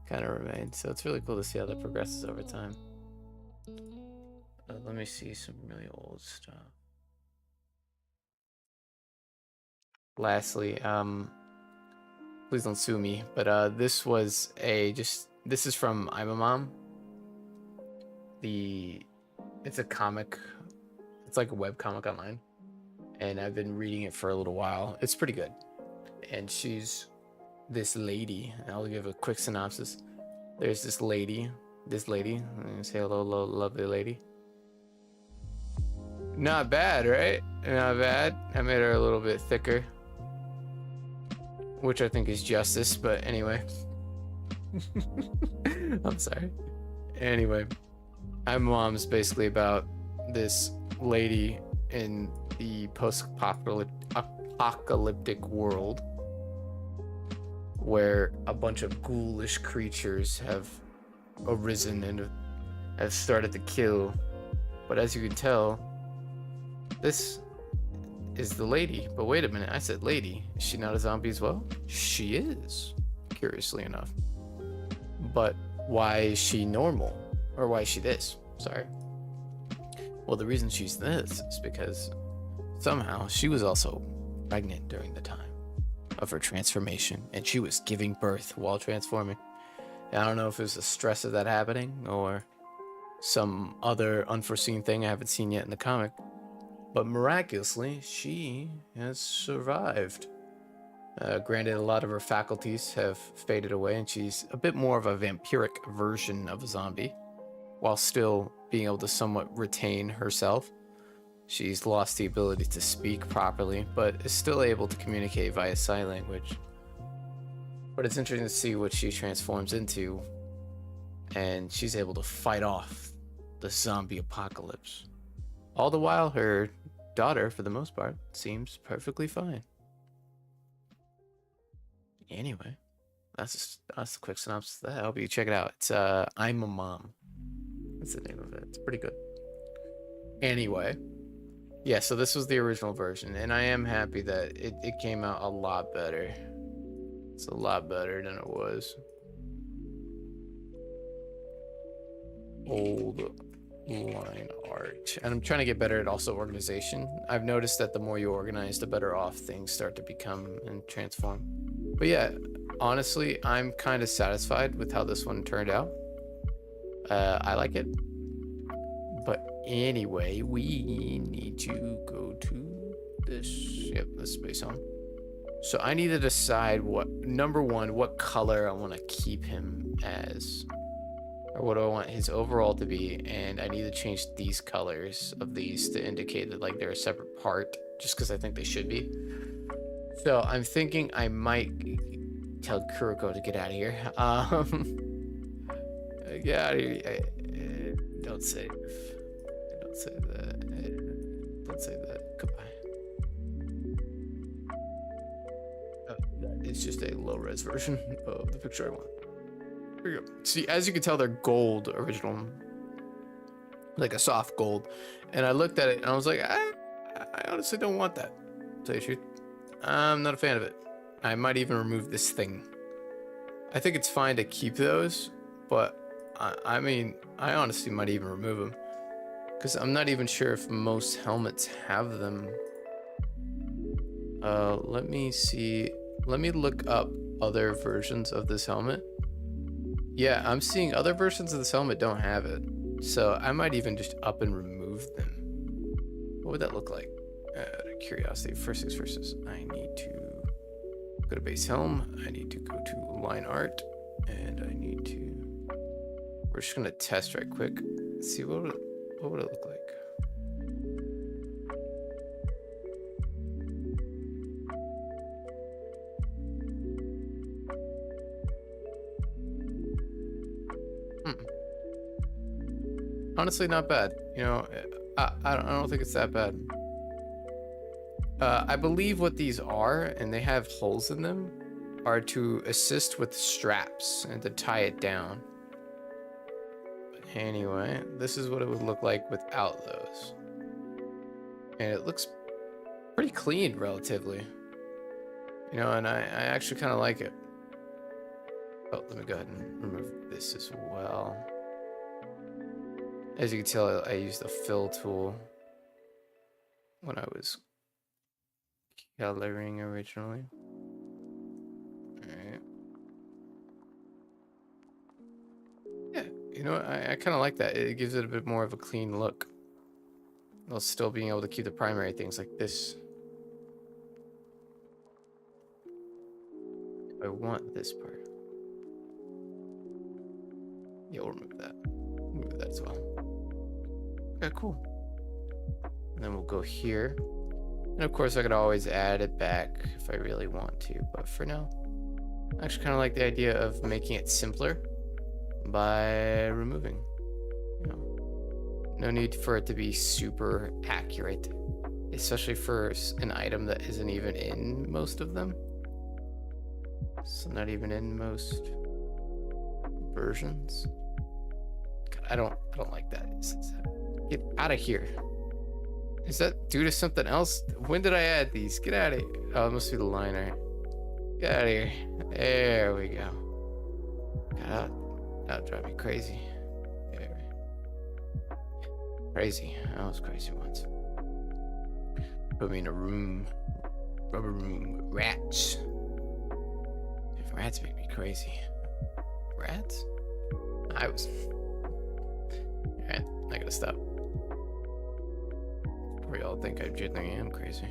kind of remains. So it's really cool to see how that progresses over time. Let me see some really old stuff. Lastly, please don't sue me, but this was this is from I'm a Mom. It's a comic. It's like a web comic online, and I've been reading it for a little while. It's pretty good. And she's this lady. I'll give a quick synopsis. There's this lady. Let me say hello, lovely lady. Not bad, right? Not bad. I made her a little bit thicker, which I think is justice, but anyway. I'm sorry. Anyway, I'm Mom's basically about this lady in the post-apocalyptic world where a bunch of ghoulish creatures have arisen and have started to kill. But as you can tell, this is the lady. But wait a minute, I said lady. Is she not a zombie as well? She is, curiously enough. But why is she normal? Or why is she this? Sorry. Well, the reason she's this is because somehow she was also pregnant during the time of her transformation, and she was giving birth while transforming. And I don't know if it was the stress of that happening or some other unforeseen thing I haven't seen yet in the comic, but miraculously she has survived. Granted, a lot of her faculties have faded away, and she's a bit more of a vampiric version of a zombie, while still being able to somewhat retain herself. She's lost the ability to speak properly, but is still able to communicate via sign language. But it's interesting to see what she transforms into, and she's able to fight off the zombie apocalypse. All the while, her daughter, for the most part, seems perfectly fine. Anyway, that's the quick synopsis of that. I hope you check it out. It's I'm a Mom. That's the name of it. It's pretty good. Anyway, yeah, so this was the original version, and I am happy that it came out a lot better. It's a lot better than it was. Old. line art. And I'm trying to get better at also organization. I've noticed that the more you organize, the better off things start to become and transform. But yeah, honestly, I'm kind of satisfied with how this one turned out. I like it. But anyway, we need to go to this. Yep, this space home. So I need to decide what, number one, what color I want to keep him as. Or what do I want his overall to be, and I need to change these colors of these to indicate that like they're a separate part, just because I think they should be. So I'm thinking I might tell Kuroko to get out of here. Get out of here. Don't say that. Don't say that. Goodbye. It's just a low-res version of the picture I want. Here we go. See, as you can tell, they're gold original, like a soft gold. And I looked at it and I was like, I honestly don't want that. To tell you the truth, I'm not a fan of it. I might even remove this thing. I think it's fine to keep those, but I mean, I honestly might even remove them because I'm not even sure if most helmets have them. Let me see. Let me look up other versions of this helmet. Yeah, I'm seeing other versions of this helmet don't have it. So I might even just up and remove them. What would that look like? Out of curiosity, first things first, I need to go to base helm. I need to go to line art. And I need to... We're just going to test right quick. Let's see, what would it look like? Honestly, not bad. You know, I don't think it's that bad. I believe what these are, and they have holes in them, are to assist with straps and to tie it down. But anyway, this is what it would look like without those. And it looks pretty clean, relatively. You know, and I actually kind of like it. Oh, let me go ahead and remove this as well. As you can tell, I used the fill tool when I was coloring originally. Alright. Yeah, you know what? I kind of like that. It gives it a bit more of a clean look, while still being able to keep the primary things like this. I want this part. Yeah, we'll remove that. Remove that as well. Okay, cool. And then we'll go here. And of course, I could always add it back if I really want to. But for now, I actually kind of like the idea of making it simpler by removing. You know, no need for it to be super accurate, especially for an item that isn't even in most of them. So not even in most versions. God, I don't like that. Get out of here. Is that due to something else? When did I add these? Get out of here. Oh, it must be the liner. Get out of here. There we go. God, that'll drive me crazy. Crazy. I was crazy once. Put me in a room. Rubber room with rats. If rats make me crazy. Rats? I was... Alright, I gotta stop. We all think I genuinely am crazy.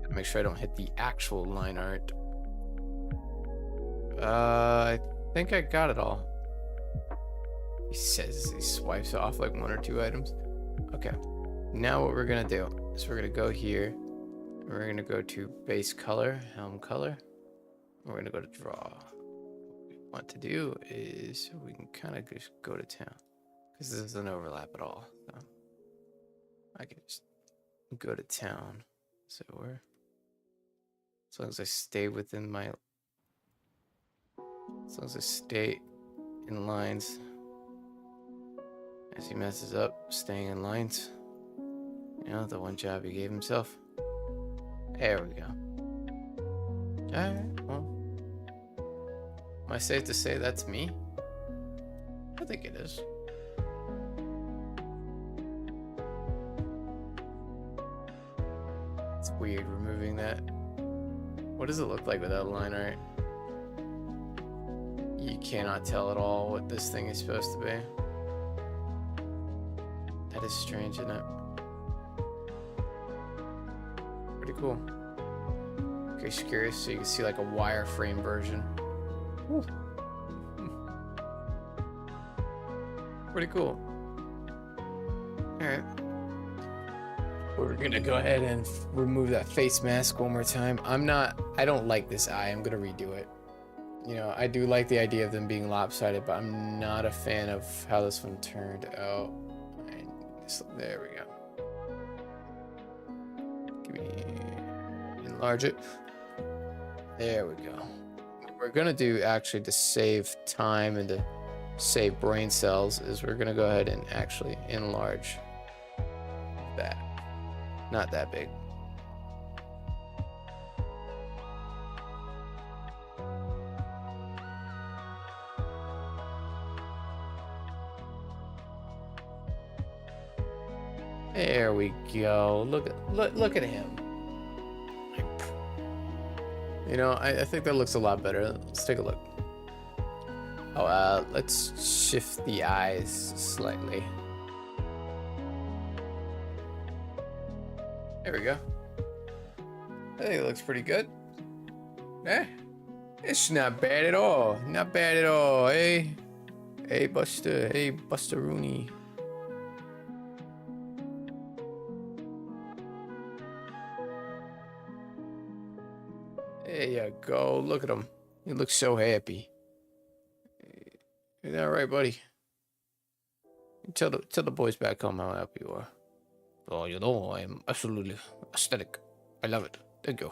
Gotta make sure I don't hit the actual line art. I think I got it all. He says he swipes off like 1 or 2 items. Okay, now what we're gonna do is we're gonna go here. We're gonna go to base color, helm color. We're gonna go to draw. What to do is we can kind of just go to town because this doesn't overlap at all. So I can just go to town. So where, as long as I stay within my, as long as I stay in lines. As he messes up, staying in lines. You know, the one job he gave himself. There we go. Alright, well. Am I safe to say that's me? I think it is. It's weird removing that. What does it look like without line art? You cannot tell at all what this thing is supposed to be. That is strange, isn't it? Pretty cool. Okay, just curious, so you can see like a wireframe version. Woo. Pretty cool. Alright. We're gonna go ahead and remove that face mask one more time. I don't like this eye. I'm gonna redo it. You know, I do like the idea of them being lopsided, but I'm not a fan of how this one turned out. There we go. Give me, enlarge it. There we go. What we're gonna do actually to save time and to save brain cells is we're gonna go ahead and actually enlarge that. Not that big. There we go. Look at him. You know, I think that looks a lot better. Let's take a look. Oh, let's shift the eyes slightly. There we go. I think it looks pretty good. Eh? It's not bad at all. Not bad at all, eh? Hey, Buster. Hey, Buster Rooney. There you go. Look at him. He looks so happy. Isn't that right, buddy? Tell the boys back home how happy you are. Oh, you know, I am absolutely ecstatic. I love it. Thank you.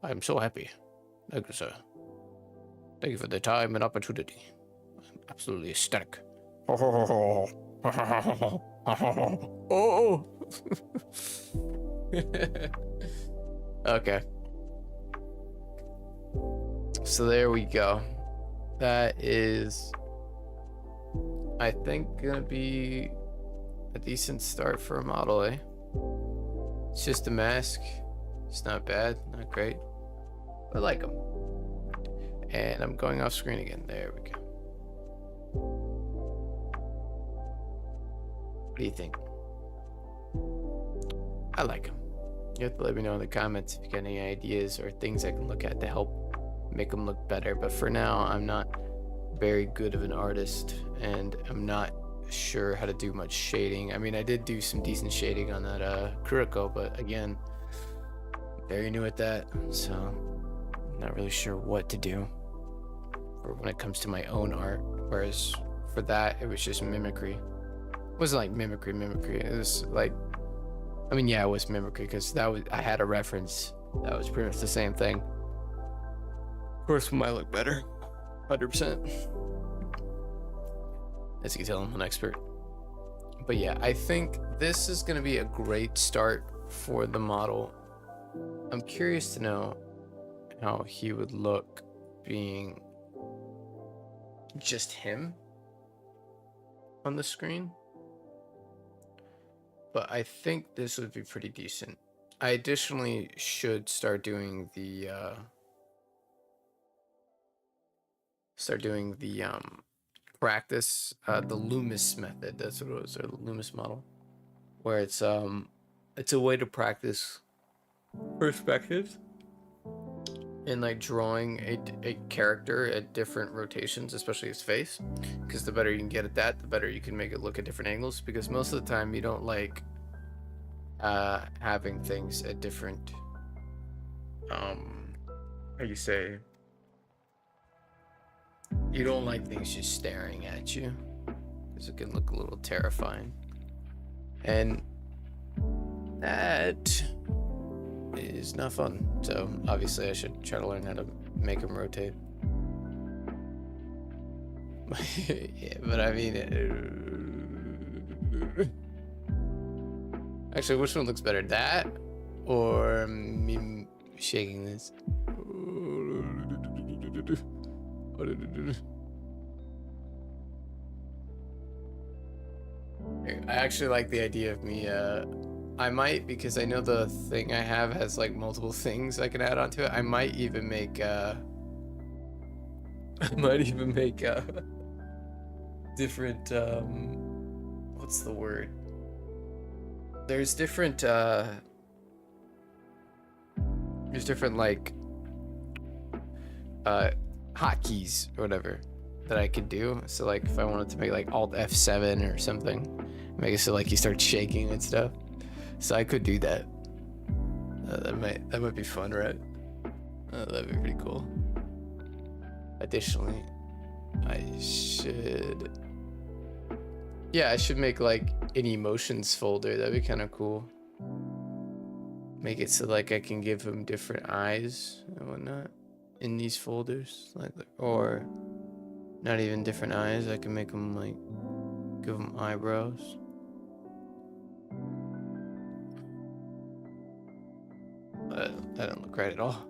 I am so happy. Thank you, sir. Thank you for the time and opportunity. I'm absolutely ecstatic. Oh. Okay. So there we go. That is, I think, gonna be a decent start for a model, eh? It's just a mask. It's not bad, not great. I like them. And I'm going off screen again. There we go. What do you think? I like them. You have to let me know in the comments if you got any ideas or things I can look at to help make them look better. But for now, I'm not very good of an artist, and I'm not sure how to do much shading. I mean, I did do some decent shading on that Kuriko, but again, very new at that, so I'm not really sure what to do or when it comes to my own art. Whereas for that, it was just mimicry. It wasn't like mimicry. It was like, I mean, yeah, it was mimicry because I had a reference that was pretty much the same thing. Of course, might look better, 100%. As you can tell, I'm an expert. But yeah, I think this is going to be a great start for the model. I'm curious to know how he would look being just him on the screen. But I think this would be pretty decent. I additionally should start doing the practice, the Loomis method. That's what it was, or the Loomis model, where it's a way to practice perspectives and like drawing a character at different rotations, especially his face, because the better you can get at that, the better you can make it look at different angles, because most of the time you don't like having things at different how you say, you don't like things just staring at you, because it can look a little terrifying, and that is not fun. So obviously I should try to learn how to make them rotate. Yeah, but I mean, actually, which one looks better, that or me shaking this? I actually like the idea of me, I might, because I know the thing I have has like multiple things I can add onto it. I might even make, I might even make, different, what's the word? There's different like hotkeys or whatever that I could do. So like if I wanted to make like Alt F7 or something, make it so like you start shaking and stuff. So I could do that. That might be fun, right? That'd be pretty cool. Additionally, I should make like an emotions folder. That'd be kind of cool. Make it so like I can give him different eyes and whatnot in these folders, like, or not even different eyes. I can make them like give them eyebrows. That don't look right at all.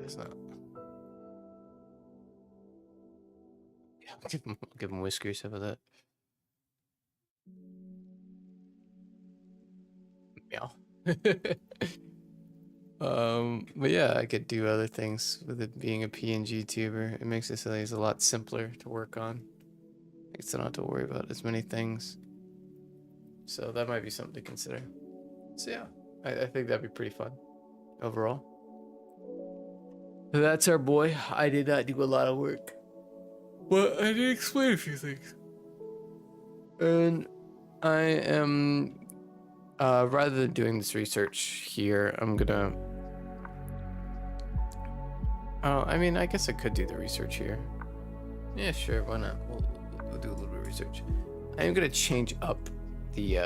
It's not. Yeah, I'll give him whiskers. How about that? Meow. But yeah, I could do other things with it being a PNG tuber. It makes it so it's a lot simpler to work on. I guess I don't have to worry about as many things. So that might be something to consider. So yeah, I think that'd be pretty fun overall. That's our boy. I did not do a lot of work, but I did explain a few things. And I am, rather than doing this research here, I'm gonna, oh, I mean, I guess I could do the research here. Yeah, sure, why not? We'll do a little bit of research. I am gonna change up the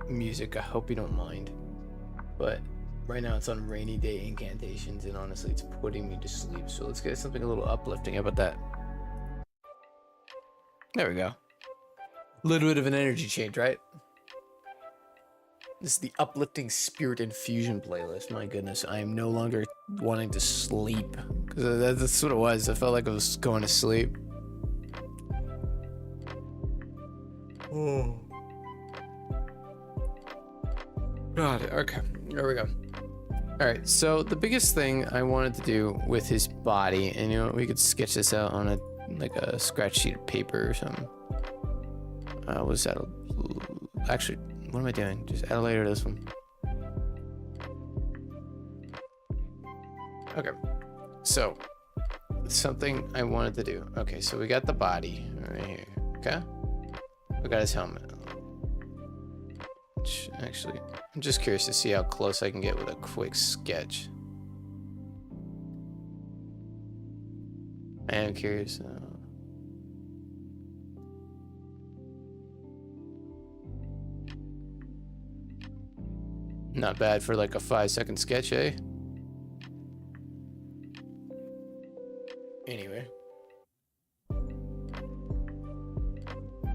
music. I hope you don't mind, but right now it's on rainy day incantations, and honestly it's putting me to sleep. So let's get something a little uplifting. How about that? There we go. A little bit of an energy change, right? This is the uplifting spirit infusion playlist. My goodness, I am no longer wanting to sleep, because that's what it was. I felt like I was going to sleep. Oh God. Okay, there we go. All right, so the biggest thing I wanted to do with his body, and you know, we could sketch this out on a scratch sheet of paper or something. Was that actually, what am I doing? Just add a layer to this one. Okay, so something I wanted to do. Okay, so we got the body right here. Okay, we got his helmet. Actually, I'm just curious to see how close I can get with a quick sketch. I am curious. Not bad for like a 5-second sketch, eh? Anyway.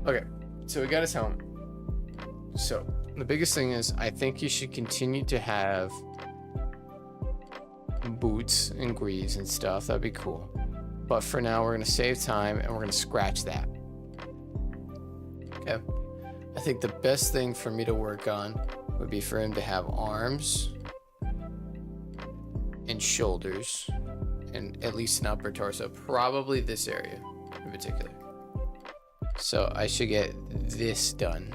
Okay, so we got his helmet. So the biggest thing is, I think you should continue to have boots and greaves and stuff. That'd be cool. But for now, we're gonna save time and we're gonna scratch that. Okay. I think the best thing for me to work on would be for him to have arms and shoulders and at least an upper torso. Probably this area in particular. So I should get this done.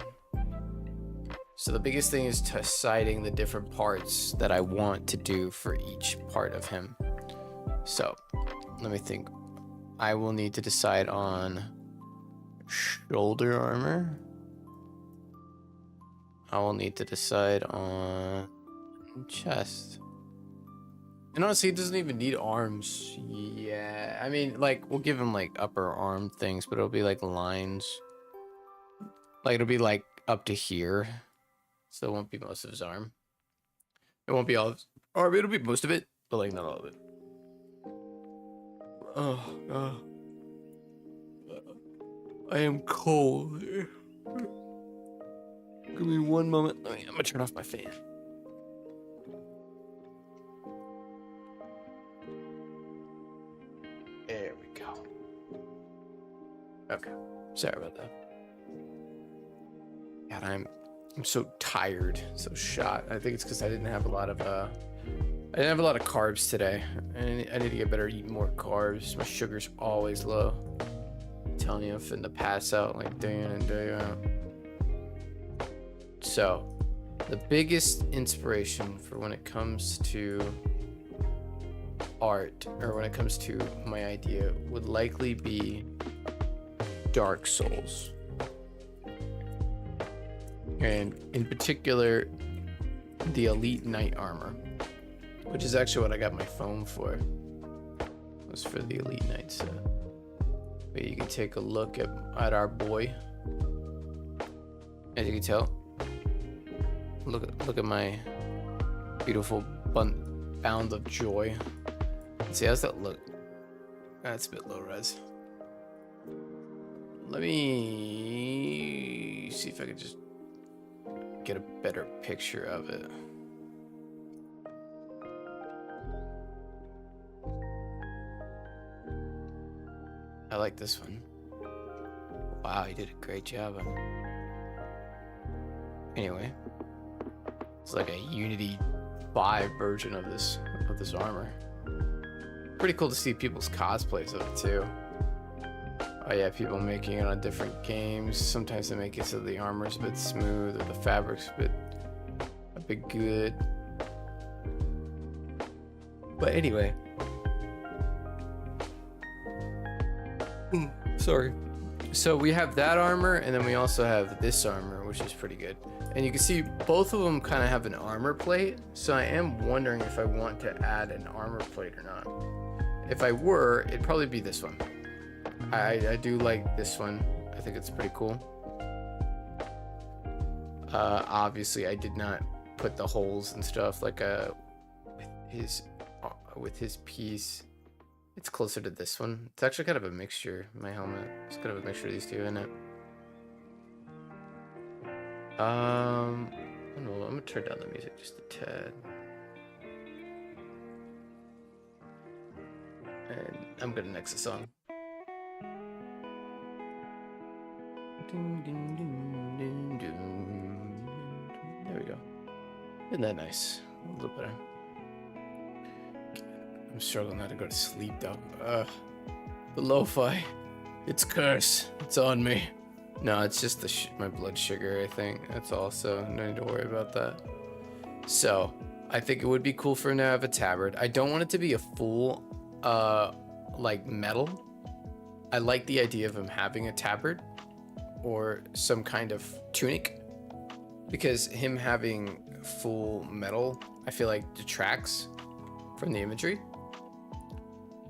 So the biggest thing is deciding the different parts that I want to do for each part of him. So let me think. I will need to decide on shoulder armor. I will need to decide on chest. And honestly, he doesn't even need arms. Yeah, I mean, like, we'll give him like upper arm things, but it'll be like lines. Like, it'll be like up to here. So it won't be most of his arm. It won't be all of his arm. It'll be most of it, but like not all of it. Oh, I am cold. Give me one moment. I'm gonna turn off my fan. Okay. Sorry about that. God, I'm so tired, so shot. I think it's because I didn't have a lot of carbs today. I need to get better at eating more carbs. My sugar's always low. I'm telling you, I'm finna pass out like day in and day out. So, the biggest inspiration for when it comes to art, or when it comes to my idea, would likely be Dark Souls. And in particular, the Elite Knight armor, which is actually what I got my phone for. It was for the Elite Knight set. But you can take a look at our boy. As you can tell, look at my beautiful bound of joy. Let's see, how's that look? That's a bit low res. Let me see if I can just get a better picture of it. I like this one. Wow, he did a great job on it. Anyway, it's like a Unity 5 version of this armor. Pretty cool to see people's cosplays of it too. Oh yeah, people making it on different games. Sometimes they make it so the armor's a bit smooth or the fabric's a bit good. But anyway. Sorry. So we have that armor, and then we also have this armor, which is pretty good. And you can see both of them kind of have an armor plate. So I am wondering if I want to add an armor plate or not. If I were, it'd probably be this one. I do like this one. I think it's pretty cool. Obviously, I did not put the holes and stuff like with his piece. It's closer to this one. It's actually kind of a mixture. My helmet. It's kind of a mixture of these two, isn't it? I don't know. I'm gonna turn down the music just a tad. And I'm gonna next the song. There we go. Isn't that nice? A little better. I'm struggling not to go to sleep though. The lo-fi. It's curse. It's on me. No, it's just my blood sugar, I think. That's all, so no need to worry about that. So, I think it would be cool for him to have a tabard. I don't want it to be a full, like, metal. I like the idea of him having a tabard or some kind of tunic, because him having full metal, I feel like detracts from the imagery.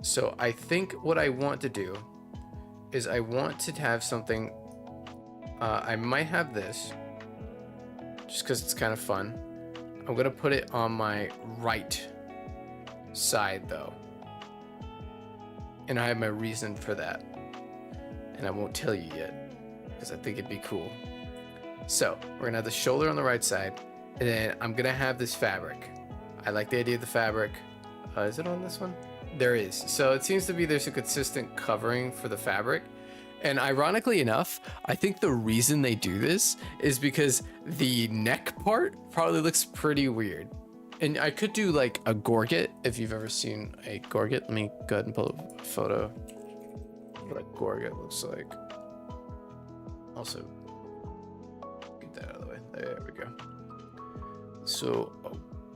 So I think what I want to do is I want to have something, I might have this just because it's kind of fun. I'm gonna put it on my right side though, and I have my reason for that, and I won't tell you yet because I think it'd be cool. So we're gonna have the shoulder on the right side, and then I'm gonna have this fabric. I like the idea of the fabric. Is it on this one? There is. So it seems to be there's a consistent covering for the fabric. And ironically enough, I think the reason they do this is because the neck part probably looks pretty weird. And I could do like a gorget, if you've ever seen a gorget. Let me go ahead and pull a photo of what a gorget looks like. Also, get that out of the way. There we go. So a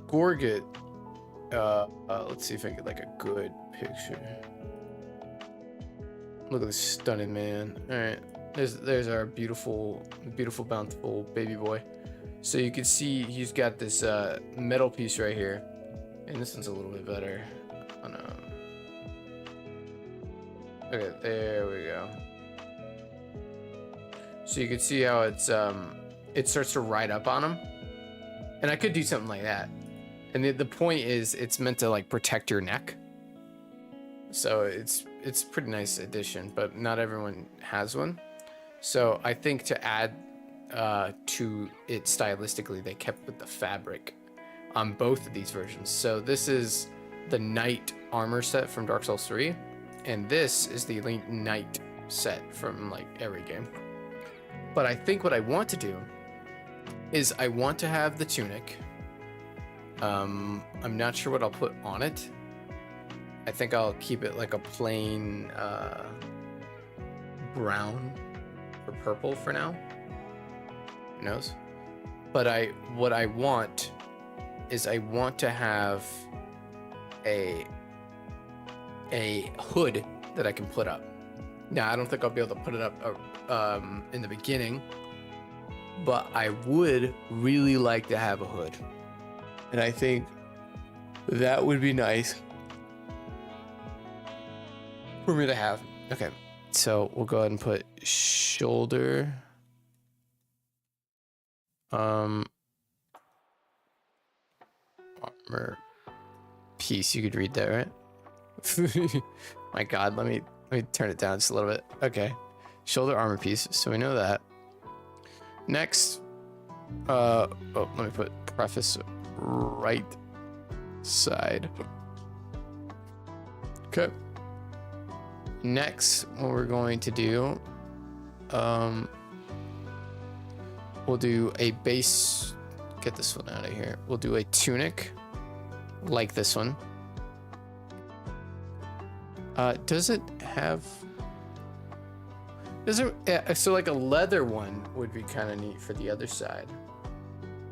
gorget, let's see if I can get like a good picture. Look at this stunning man. All right, there's our beautiful, bountiful baby boy. So you can see he's got this metal piece right here, and this one's a little bit better. Oh, no. Okay, there we go. So you can see how it's it starts to ride up on him, and I could do something like that. And the point is, it's meant to like protect your neck. So it's a pretty nice addition, but not everyone has one. So I think to add to it stylistically, they kept with the fabric on both of these versions. So this is the Knight armor set from Dark Souls 3, and this is the Elite Knight set from like every game. But I think what I want to do is I want to have the tunic. I'm not sure what I'll put on it. I think I'll keep it like a plain brown or purple for now. Who knows? But what I want is I want to have a hood that I can put up. Now, I don't think I'll be able to put it up in the beginning, but I would really like to have a hood. And I think that would be nice for me to have. Okay, so we'll go ahead and put shoulder. Armor piece. You could read that, right? My God, let me turn it down just a little bit. Okay, shoulder armor piece. So we know that. Next, oh, let me put preface right side. Okay. Next, what we're going to do, we'll do a base. Get this one out of here. We'll do a tunic like this one. Does it have? Yeah, so like a leather one would be kind of neat for the other side.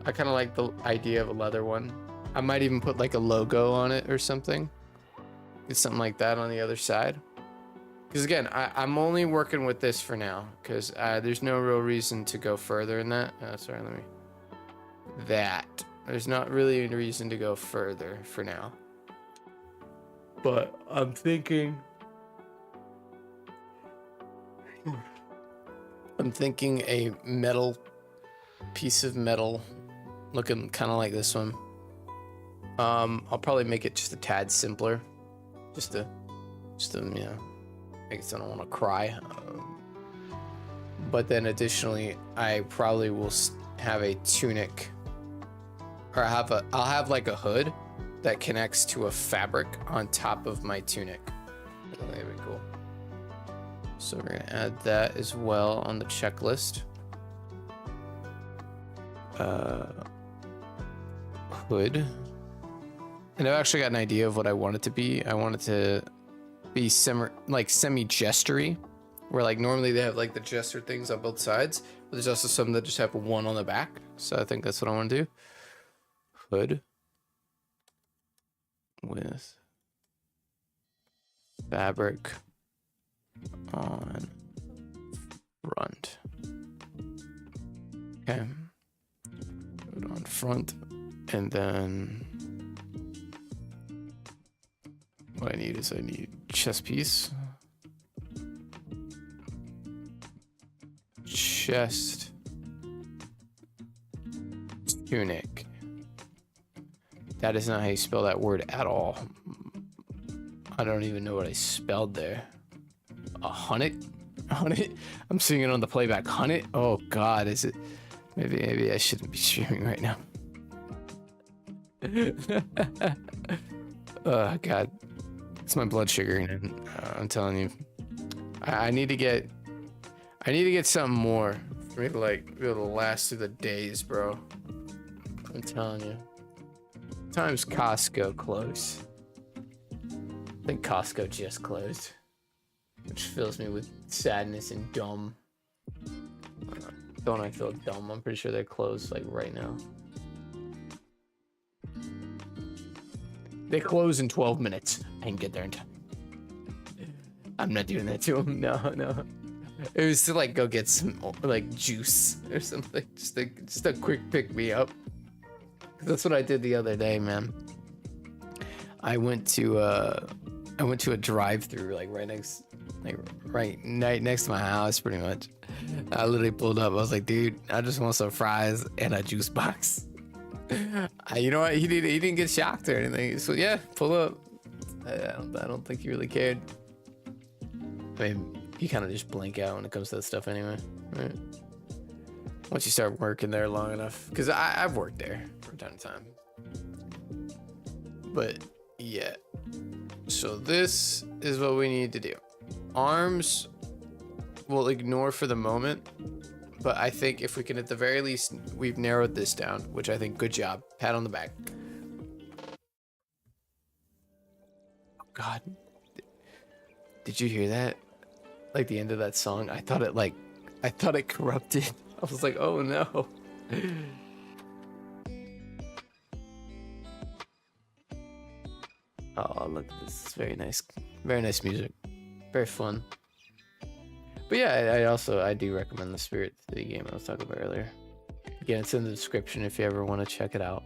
I kind of like the idea of a leather one. I might even put like a logo on it or something. Get something like that on the other side. Because again, I'm only working with this for now, because there's no real reason to go further in that. Sorry, let me. That. There's not really a reason to go further for now. But I'm thinking a metal piece of metal looking kind of like this one. I'll probably make it just a tad simpler, just to you know, make it so I don't want to cry. But then additionally, I probably will have a tunic, or I'll have like a hood that connects to a fabric on top of my tunic. I think that'd be cool. So we're gonna add that as well on the checklist. Hood. And I've actually got an idea of what I want it to be. I want it to be semi-gestury, where like normally they have like the gesture things on both sides, but there's also some that just have one on the back. So I think that's what I want to do. Hood with fabric on front. Okay. Put it on front, and then what I need is chest piece, chest, tunic. That is not how you spell that word at all. I don't even know what I spelled there. A hunnet? Hunnet? I'm seeing it on the playback. Hunnet? Oh God, is it? Maybe I shouldn't be streaming right now. Oh God, it's my blood sugar, and I'm telling you, I need to get something more for me to like be able to last through the days, bro. I'm telling you. Times Costco closed. I think Costco just closed, which fills me with sadness and dumb. Don't I feel dumb? I'm pretty sure they're closed like right now. They close in 12 minutes. I can get there in time. I'm not doing that to them. No. It was to like go get some like juice or something. Just a quick pick me up. That's what I did the other day, man. I went to a drive-through like right next to my house, pretty much. I literally pulled up. I was like, dude, I just want some fries and a juice box. You know what? He didn't get shocked or anything. So yeah, pull up. I don't think he really cared. I mean, you kind of just blink out when it comes to that stuff anyway, right? Once you start working there long enough, because I've worked there from time to time. But yeah, so this is what we need to do. Arms, we'll ignore for the moment. But I think if we can, at the very least, we've narrowed this down, which I think, good job. Pat on the back. Oh, God. Did you hear that? Like the end of that song? I thought it corrupted. I was like, oh no. Oh, look at this. It's very nice. Very nice music. Very fun. But yeah, I do recommend the Spirit City game I was talking about earlier. Again, it's in the description if you ever want to check it out.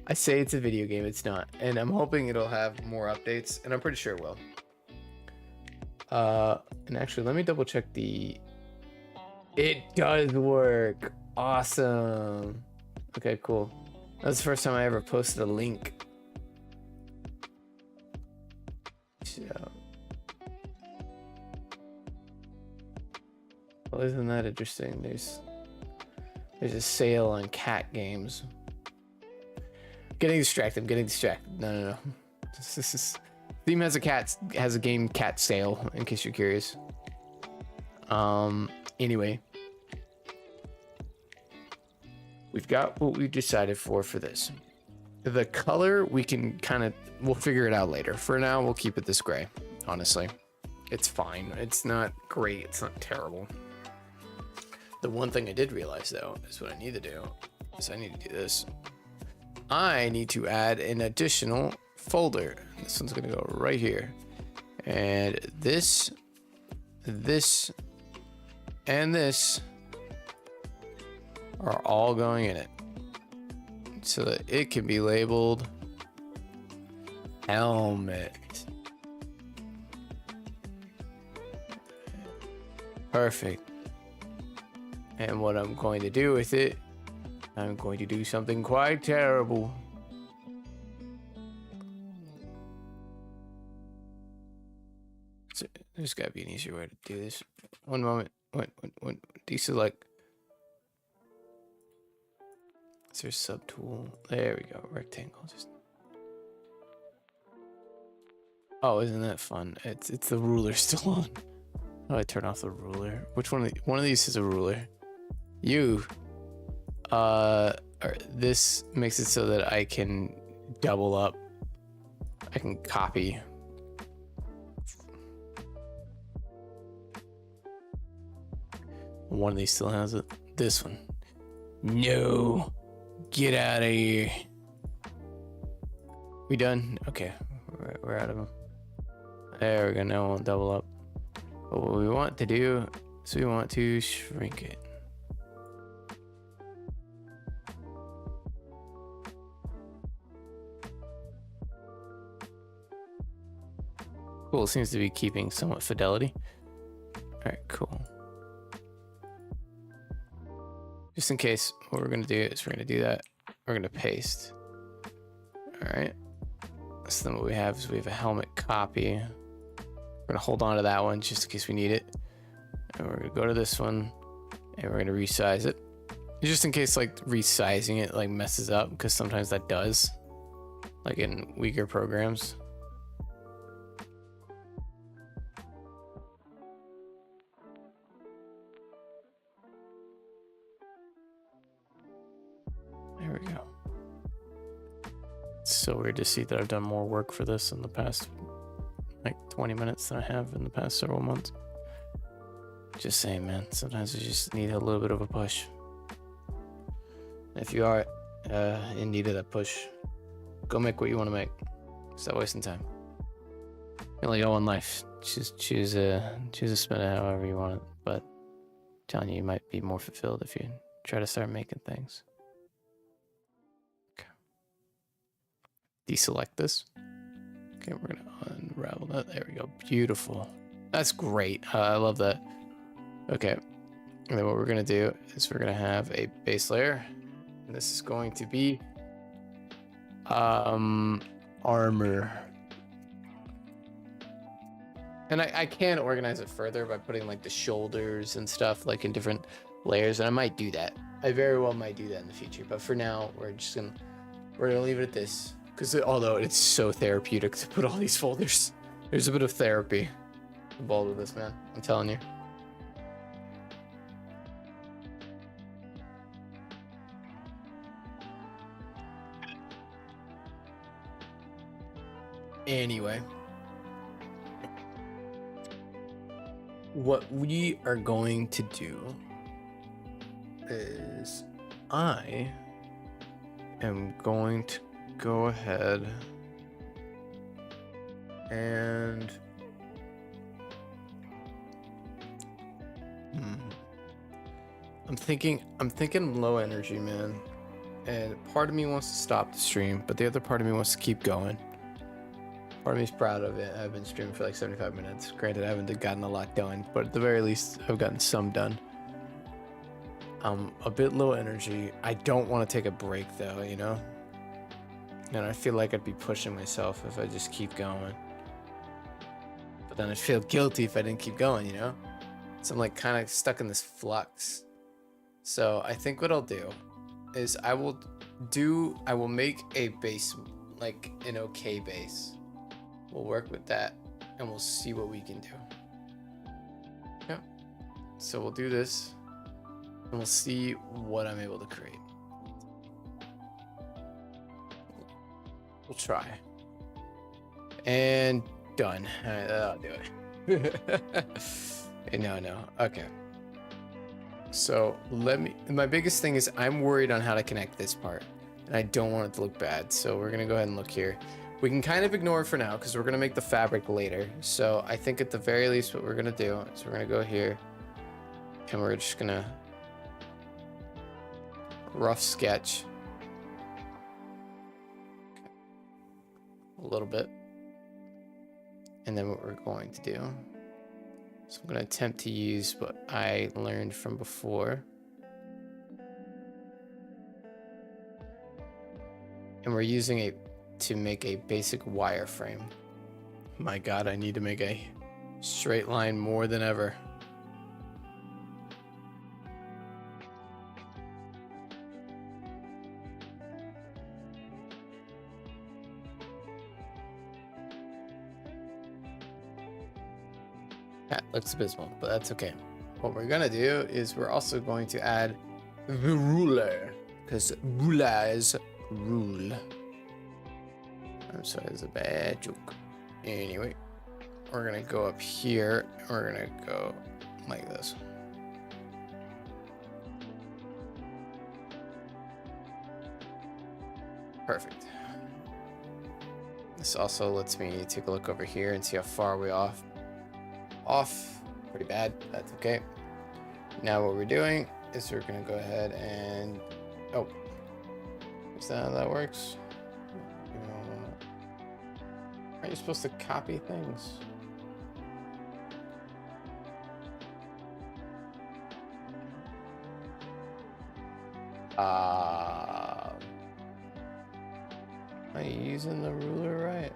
I say it's a video game, it's not. And I'm hoping it'll have more updates, and I'm pretty sure it will. And actually, let me double check the... It does work! Awesome! Okay, cool. That's the first time I ever posted a link. So... Well, isn't that interesting? There's a sale on cat games. Getting distracted. I'm getting distracted. No. This is Steam has a game cat sale, in case you're curious. Anyway, we've got what we decided for this. The color we'll figure it out later. For now, we'll keep it this gray. Honestly, it's fine. It's not great. It's not terrible. The one thing I did realize, though, is what I need to do is I need to do this. I need to add an additional folder. This one's gonna go right here, and this, and this are all going in it, so that it can be labeled helmet. Perfect. And what I'm going to do with it, I'm going to do something quite terrible. So there's got to be an easier way to do this. One moment. One. Deselect. Is there a subtool? There we go. Rectangle. Just. Oh, isn't that fun? It's the ruler still on. How do I turn off the ruler? Which one of these is a ruler? This makes it so that I can double up. I can copy. One of these still has it. This one. No. Get out of here. We done? Okay. We're out of them. There we go. Now we'll double up. But what we want to do is we want to shrink it. Cool, it seems to be keeping somewhat fidelity. Alright, cool. Just in case, what we're gonna do is we're gonna do that. We're gonna paste. Alright. So then what we have is we have a helmet copy. We're gonna hold on to that one just in case we need it. And we're gonna go to this one and we're gonna resize it. Just in case like resizing it like messes up, because sometimes that does. Like in weaker programs. There we go. It's so weird to see that I've done more work for this in the past like 20 minutes than I have in the past several months. Just saying, man, sometimes you just need a little bit of a push. If you are in need of that push, go make what you want to make. Stop wasting time. You only got one life. Choose to spend it however you want it. But I'm telling you, you might be more fulfilled if you try to start making things. Okay. Deselect this. Okay, we're gonna unravel that. There we go. Beautiful. That's great. I love that. Okay. And then what we're gonna do is we're gonna have a base layer. And this is going to be armor. And I can organize it further by putting like the shoulders and stuff like in different layers, and I might do that. I very well might do that in the future, but for now we're gonna leave it at this. Because although it's so therapeutic to put all these folders, there's a bit of therapy involved with this, man. I'm telling you. Anyway, what we are going to do is I am going to go ahead and I'm thinking low energy, man. And part of me wants to stop the stream, but the other part of me wants to keep going. Part of me's proud of it. I've been streaming for like 75 minutes. Granted, I haven't gotten a lot done, but at the very least, I've gotten some done. I'm a bit low energy. I don't want to take a break though, you know? And I feel like I'd be pushing myself if I just keep going. But then I'd feel guilty if I didn't keep going, you know? So I'm like kind of stuck in this flux. So I think what I'll do is I will make a base, like an okay base. We'll work with that and we'll see what we can do. Yeah. So we'll do this and we'll see what I'm able to create. We'll try. And done. All right, that'll do it. No. Okay. So my biggest thing is I'm worried on how to connect this part and I don't want it to look bad. So we're going to go ahead and look here. We can kind of ignore it for now because we're going to make the fabric later. So I think at the very least what we're going to do is we're going to go here and we're just going to rough sketch a little bit. And then what we're going to do, so I'm going to attempt to use what I learned from before. And we're using it to make a basic wireframe. My God, I need to make a straight line more than ever. That looks abysmal, but that's okay. What we're gonna do is we're also going to add the ruler, because rulers rule. I'm sorry, it's a bad joke. Anyway, we're gonna go up here. We're gonna go like this. Perfect. This also lets me take a look over here and see how far we're off. Pretty bad. That's okay. Now what we're doing is we're gonna go ahead and is that how that works? Aren't you supposed to copy things? Am I using the ruler right?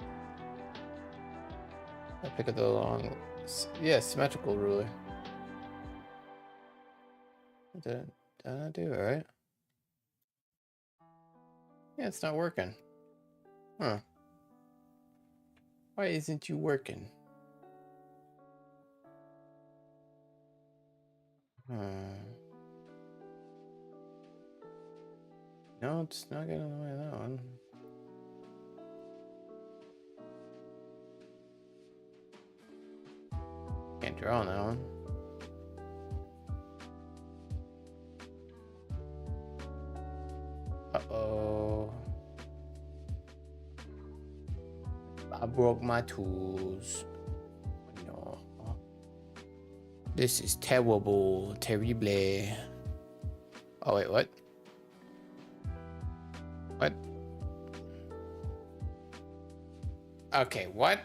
I pick up the long, yeah, symmetrical ruler. Did I do it right? Yeah, it's not working. Huh. Why isn't you working? No, it's not getting in the way of that one. Can't draw on that one. Uh-oh. I broke my tools. No. This is terrible. Terrible. Oh, wait, what? What? Okay, what?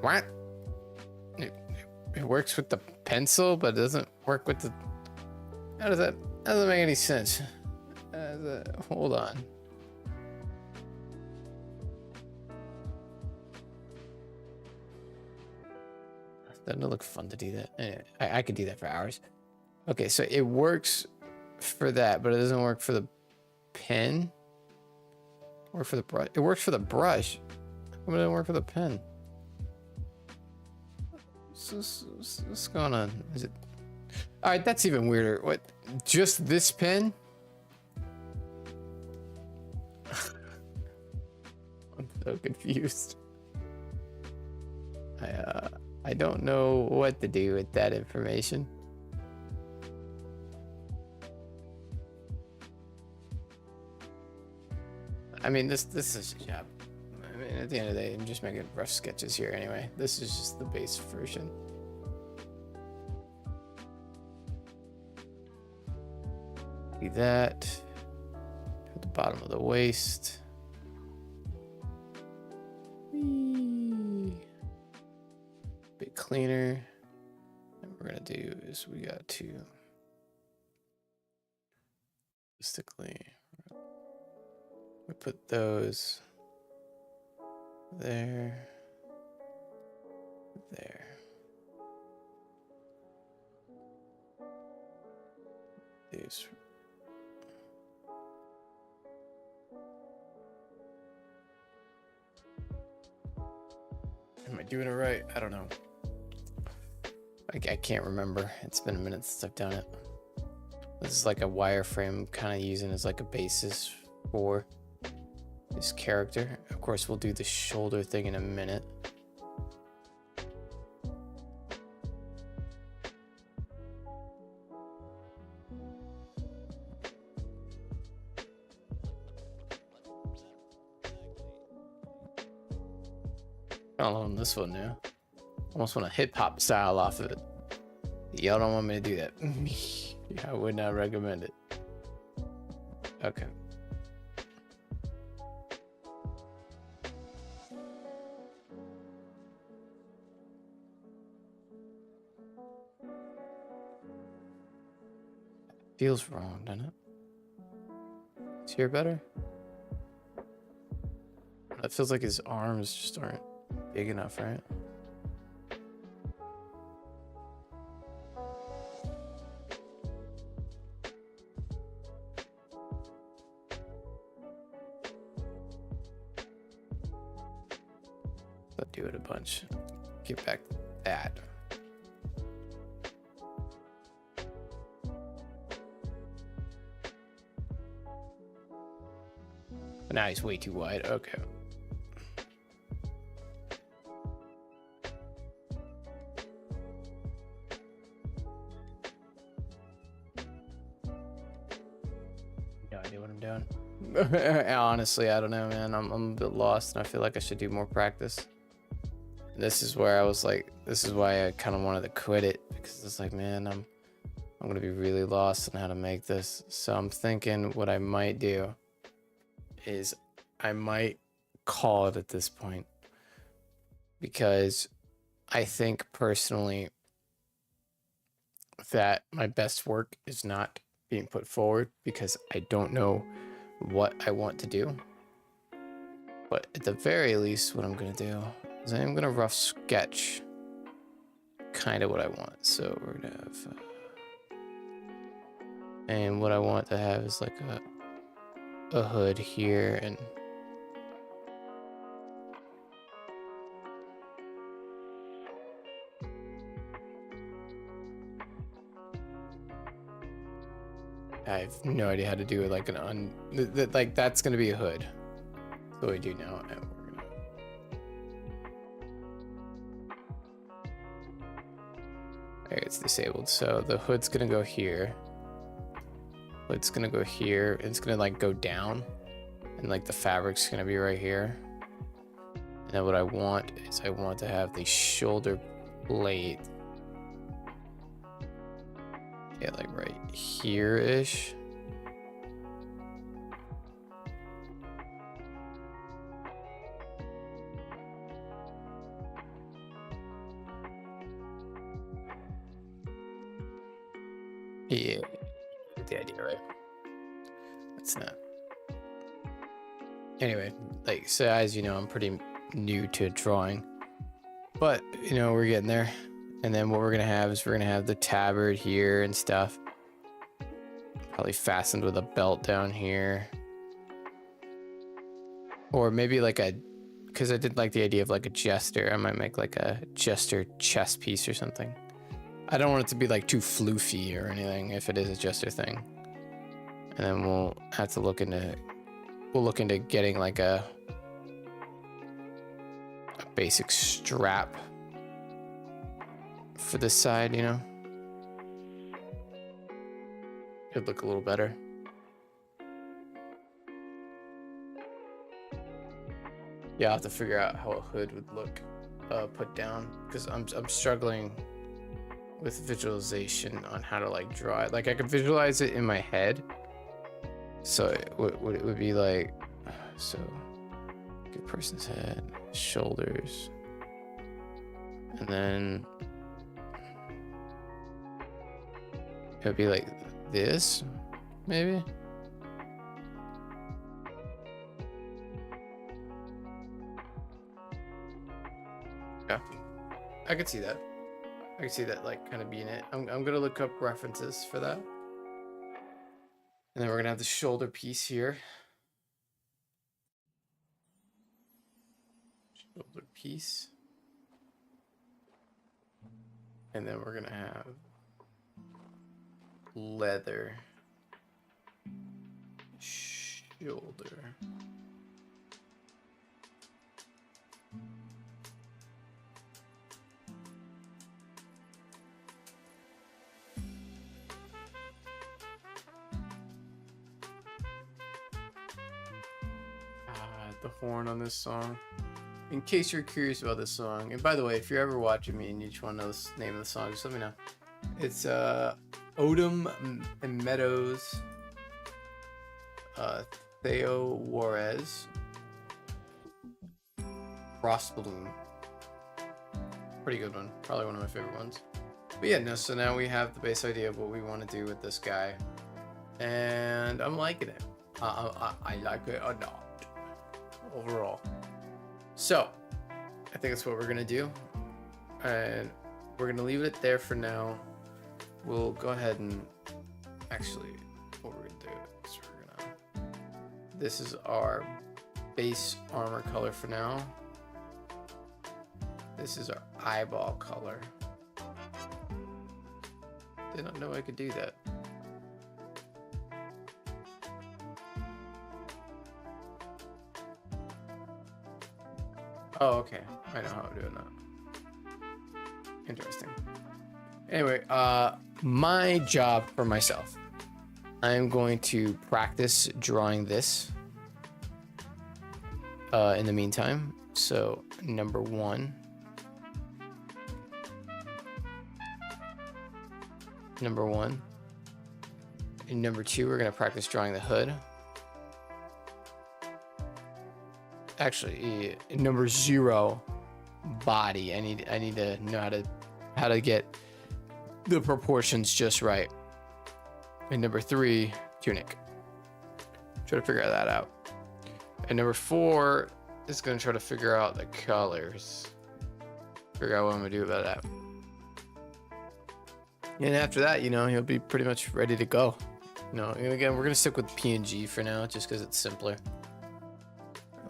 What? It works with the pencil, but it doesn't work with the... How does that... That doesn't make any sense. Hold on. Doesn't it look fun to do that? Anyway, I could do that for hours. Okay, so it works for that, but it doesn't work for the pen or for the brush. It works for the brush, but it doesn't work for the pen. What's going on? Is it? All right, that's even weirder. What? Just this pen? I'm so confused. I don't know what to do with that information. I mean, this is a job. I mean, at the end of the day, I'm just making rough sketches here anyway. This is just the base version. Do that at the bottom of the waist. Bit cleaner. And what we're gonna do is we got to realistically we put those there. These. Am I doing it right? I don't know. I can't remember. It's been a minute since I've done it. This is like a wireframe, kind of using as like a basis for this character. Of course, we'll do the shoulder thing in a minute. I'll own this one now. Almost want a hip hop style off of it. Y'all don't want me to do that. Yeah, I would not recommend it. Okay. Feels wrong, doesn't it? Is here better? It feels like his arms just aren't big enough, right? I'll do it a bunch. Get back that. But now he's way too wide. Okay. No idea what I'm doing. Honestly, I don't know, man. I'm a bit lost, and I feel like I should do more practice. This is where I was like, this is why I kind of wanted to quit it, because it's like, man, I'm gonna be really lost on how to make this. So I'm thinking what I might do is I might call it at this point, because I think personally that my best work is not being put forward because I don't know what I want to do. But at the very least, what I'm gonna do is I'm gonna rough sketch kind of what I want. So we're gonna have, and what I want to have is like a hood here, and I have no idea how to do it like an like that's gonna be a hood. So we do now, and we're gonna. There, it's disabled. So the hood's gonna go here. Hood's gonna go here. It's gonna like go down, and like the fabric's gonna be right here. And then what I want is I want to have the shoulder blade. Yeah, like right here-ish. Yeah, get the idea, right? It's not. Anyway, like, so as you know, I'm pretty new to drawing, but you know, we're getting there. And then what we're gonna have is we're gonna have the tabard here and stuff, probably fastened with a belt down here, or maybe like a, because I did like the idea of like a jester. I might make like a jester chest piece or something. I don't want it to be like too floofy or anything if it is a jester thing. And then we'll have to look into, getting like a basic strap for this side, you know. It'd look a little better. Yeah, I'll have to figure out how a hood would look put down, because I'm struggling with visualization on how to like draw it. Like I could visualize it in my head, so it would be like, so good person's head, shoulders, and then it would be like this, maybe. Yeah, I could see that. I can see that like kind of being it. I'm gonna look up references for that. And then we're gonna have the shoulder piece here. Shoulder piece. And then we're gonna have leather shoulder. The horn on this song. In case you're curious about this song, and by the way, if you're ever watching me and you just want to know the name of the song, just let me know. It's Odom and Meadows, Theo Juarez, Frost Balloon. Pretty good one, probably one of my favorite ones. But yeah, no. So now we have the base idea of what we want to do with this guy, and I'm liking it. I like it a lot overall. So I think that's what we're gonna do, and we're gonna leave it there for now. We'll go ahead and actually what we're gonna do is this is our base armor color for now. This is our eyeball color. Didn't know I could do that. Oh, okay. I know how I'm doing that. Interesting. Anyway, my job for myself. I'm going to practice drawing this in the meantime. So, number one. And number two, we're going to practice drawing the hood. Actually, number 0, body. I need to know how to get the proportions just right. And number 3, tunic. Try to figure that out. And number 4 is gonna try to figure out the colors. Figure out what I'm gonna do about that. And after that, you know, he'll be pretty much ready to go. You know, and again, we're gonna stick with PNG for now, just because it's simpler.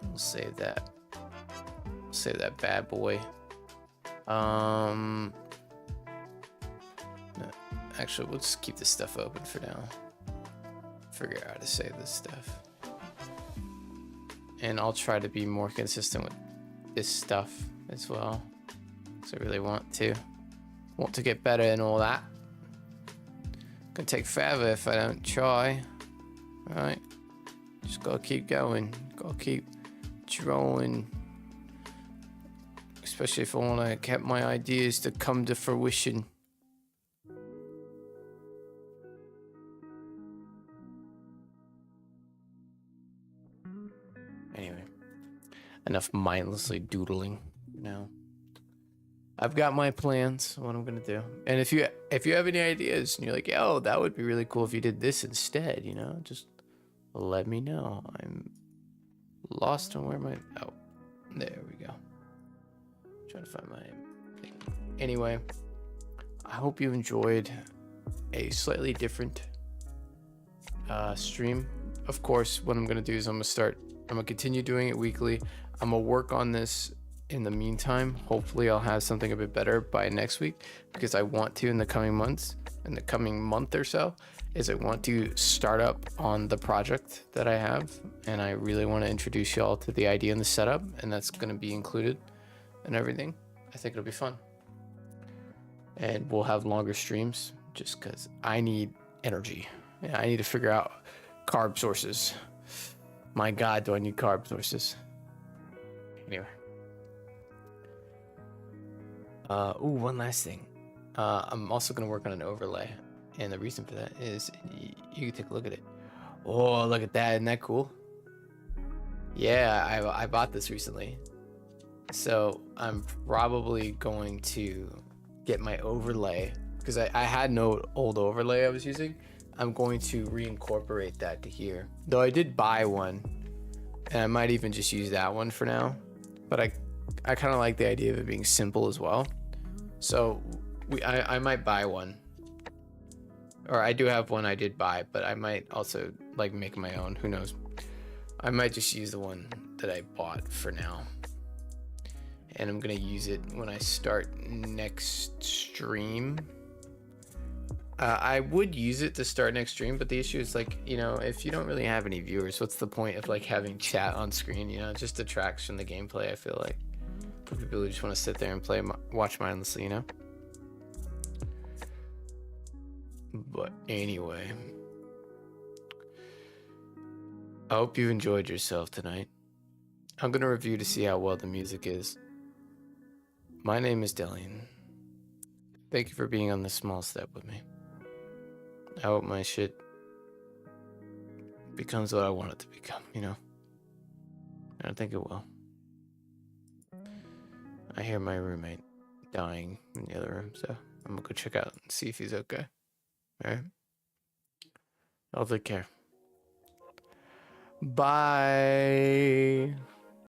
We'll save that. Save that bad boy. Actually, we'll just keep this stuff open for now. Figure out how to save this stuff. And I'll try to be more consistent with this stuff as well. Because I really want to get better and all that. Gonna take forever if I don't try. Alright. Just gotta keep going. Gotta keep drawing, especially if I want to get my ideas to come to fruition. Anyway, enough mindlessly doodling now. I've got my plans, what I'm gonna do. And if you have any ideas and you're like, yo, that would be really cool if you did this instead, you know, just let me know. I'm lost on where my there we go. Trying to find my thing. Anyway, I hope you enjoyed a slightly different stream. Of course, what I'm gonna do is I'm gonna continue doing it weekly. I'm gonna work on this in the meantime. Hopefully I'll have something a bit better by next week, because I want to in the coming months, in the coming month or so, is I want to start up on the project that I have, and I really want to introduce y'all to the idea and the setup, and that's going to be included and everything. I think it'll be fun. and we'll have longer streams just because I need energy. Yeah, I need to figure out carb sources. My God, do I need carb sources? Anyway. One last thing. I'm also gonna work on an overlay, and the reason for that is you can take a look at it. Oh, look at that! Isn't that cool? Yeah, I bought this recently, so I'm probably going to get my overlay because I had no old overlay I was using. I'm going to reincorporate that to here. Though I did buy one, and I might even just use that one for now. But I kind of like the idea of it being simple as well. So I might buy one. Or I do have one I did buy, but I might also like make my own. Who knows? I might just use the one that I bought for now. And I'm gonna use it when I start next stream. I would use it to start next stream, but the issue is like, you know, if you don't really have any viewers, what's the point of like having chat on screen? You know, it just detracts from the gameplay. I feel like for people who just want to sit there and play, watch mindlessly, you know. But anyway, I hope you enjoyed yourself tonight. I'm gonna review to see how well the music is. My name is Delian. Thank you for being on this small step with me. I hope my shit becomes what I want it to become, you know? And I think it will. I hear my roommate dying in the other room, so I'm gonna go check out and see if he's okay. Alright? I'll take care. Bye.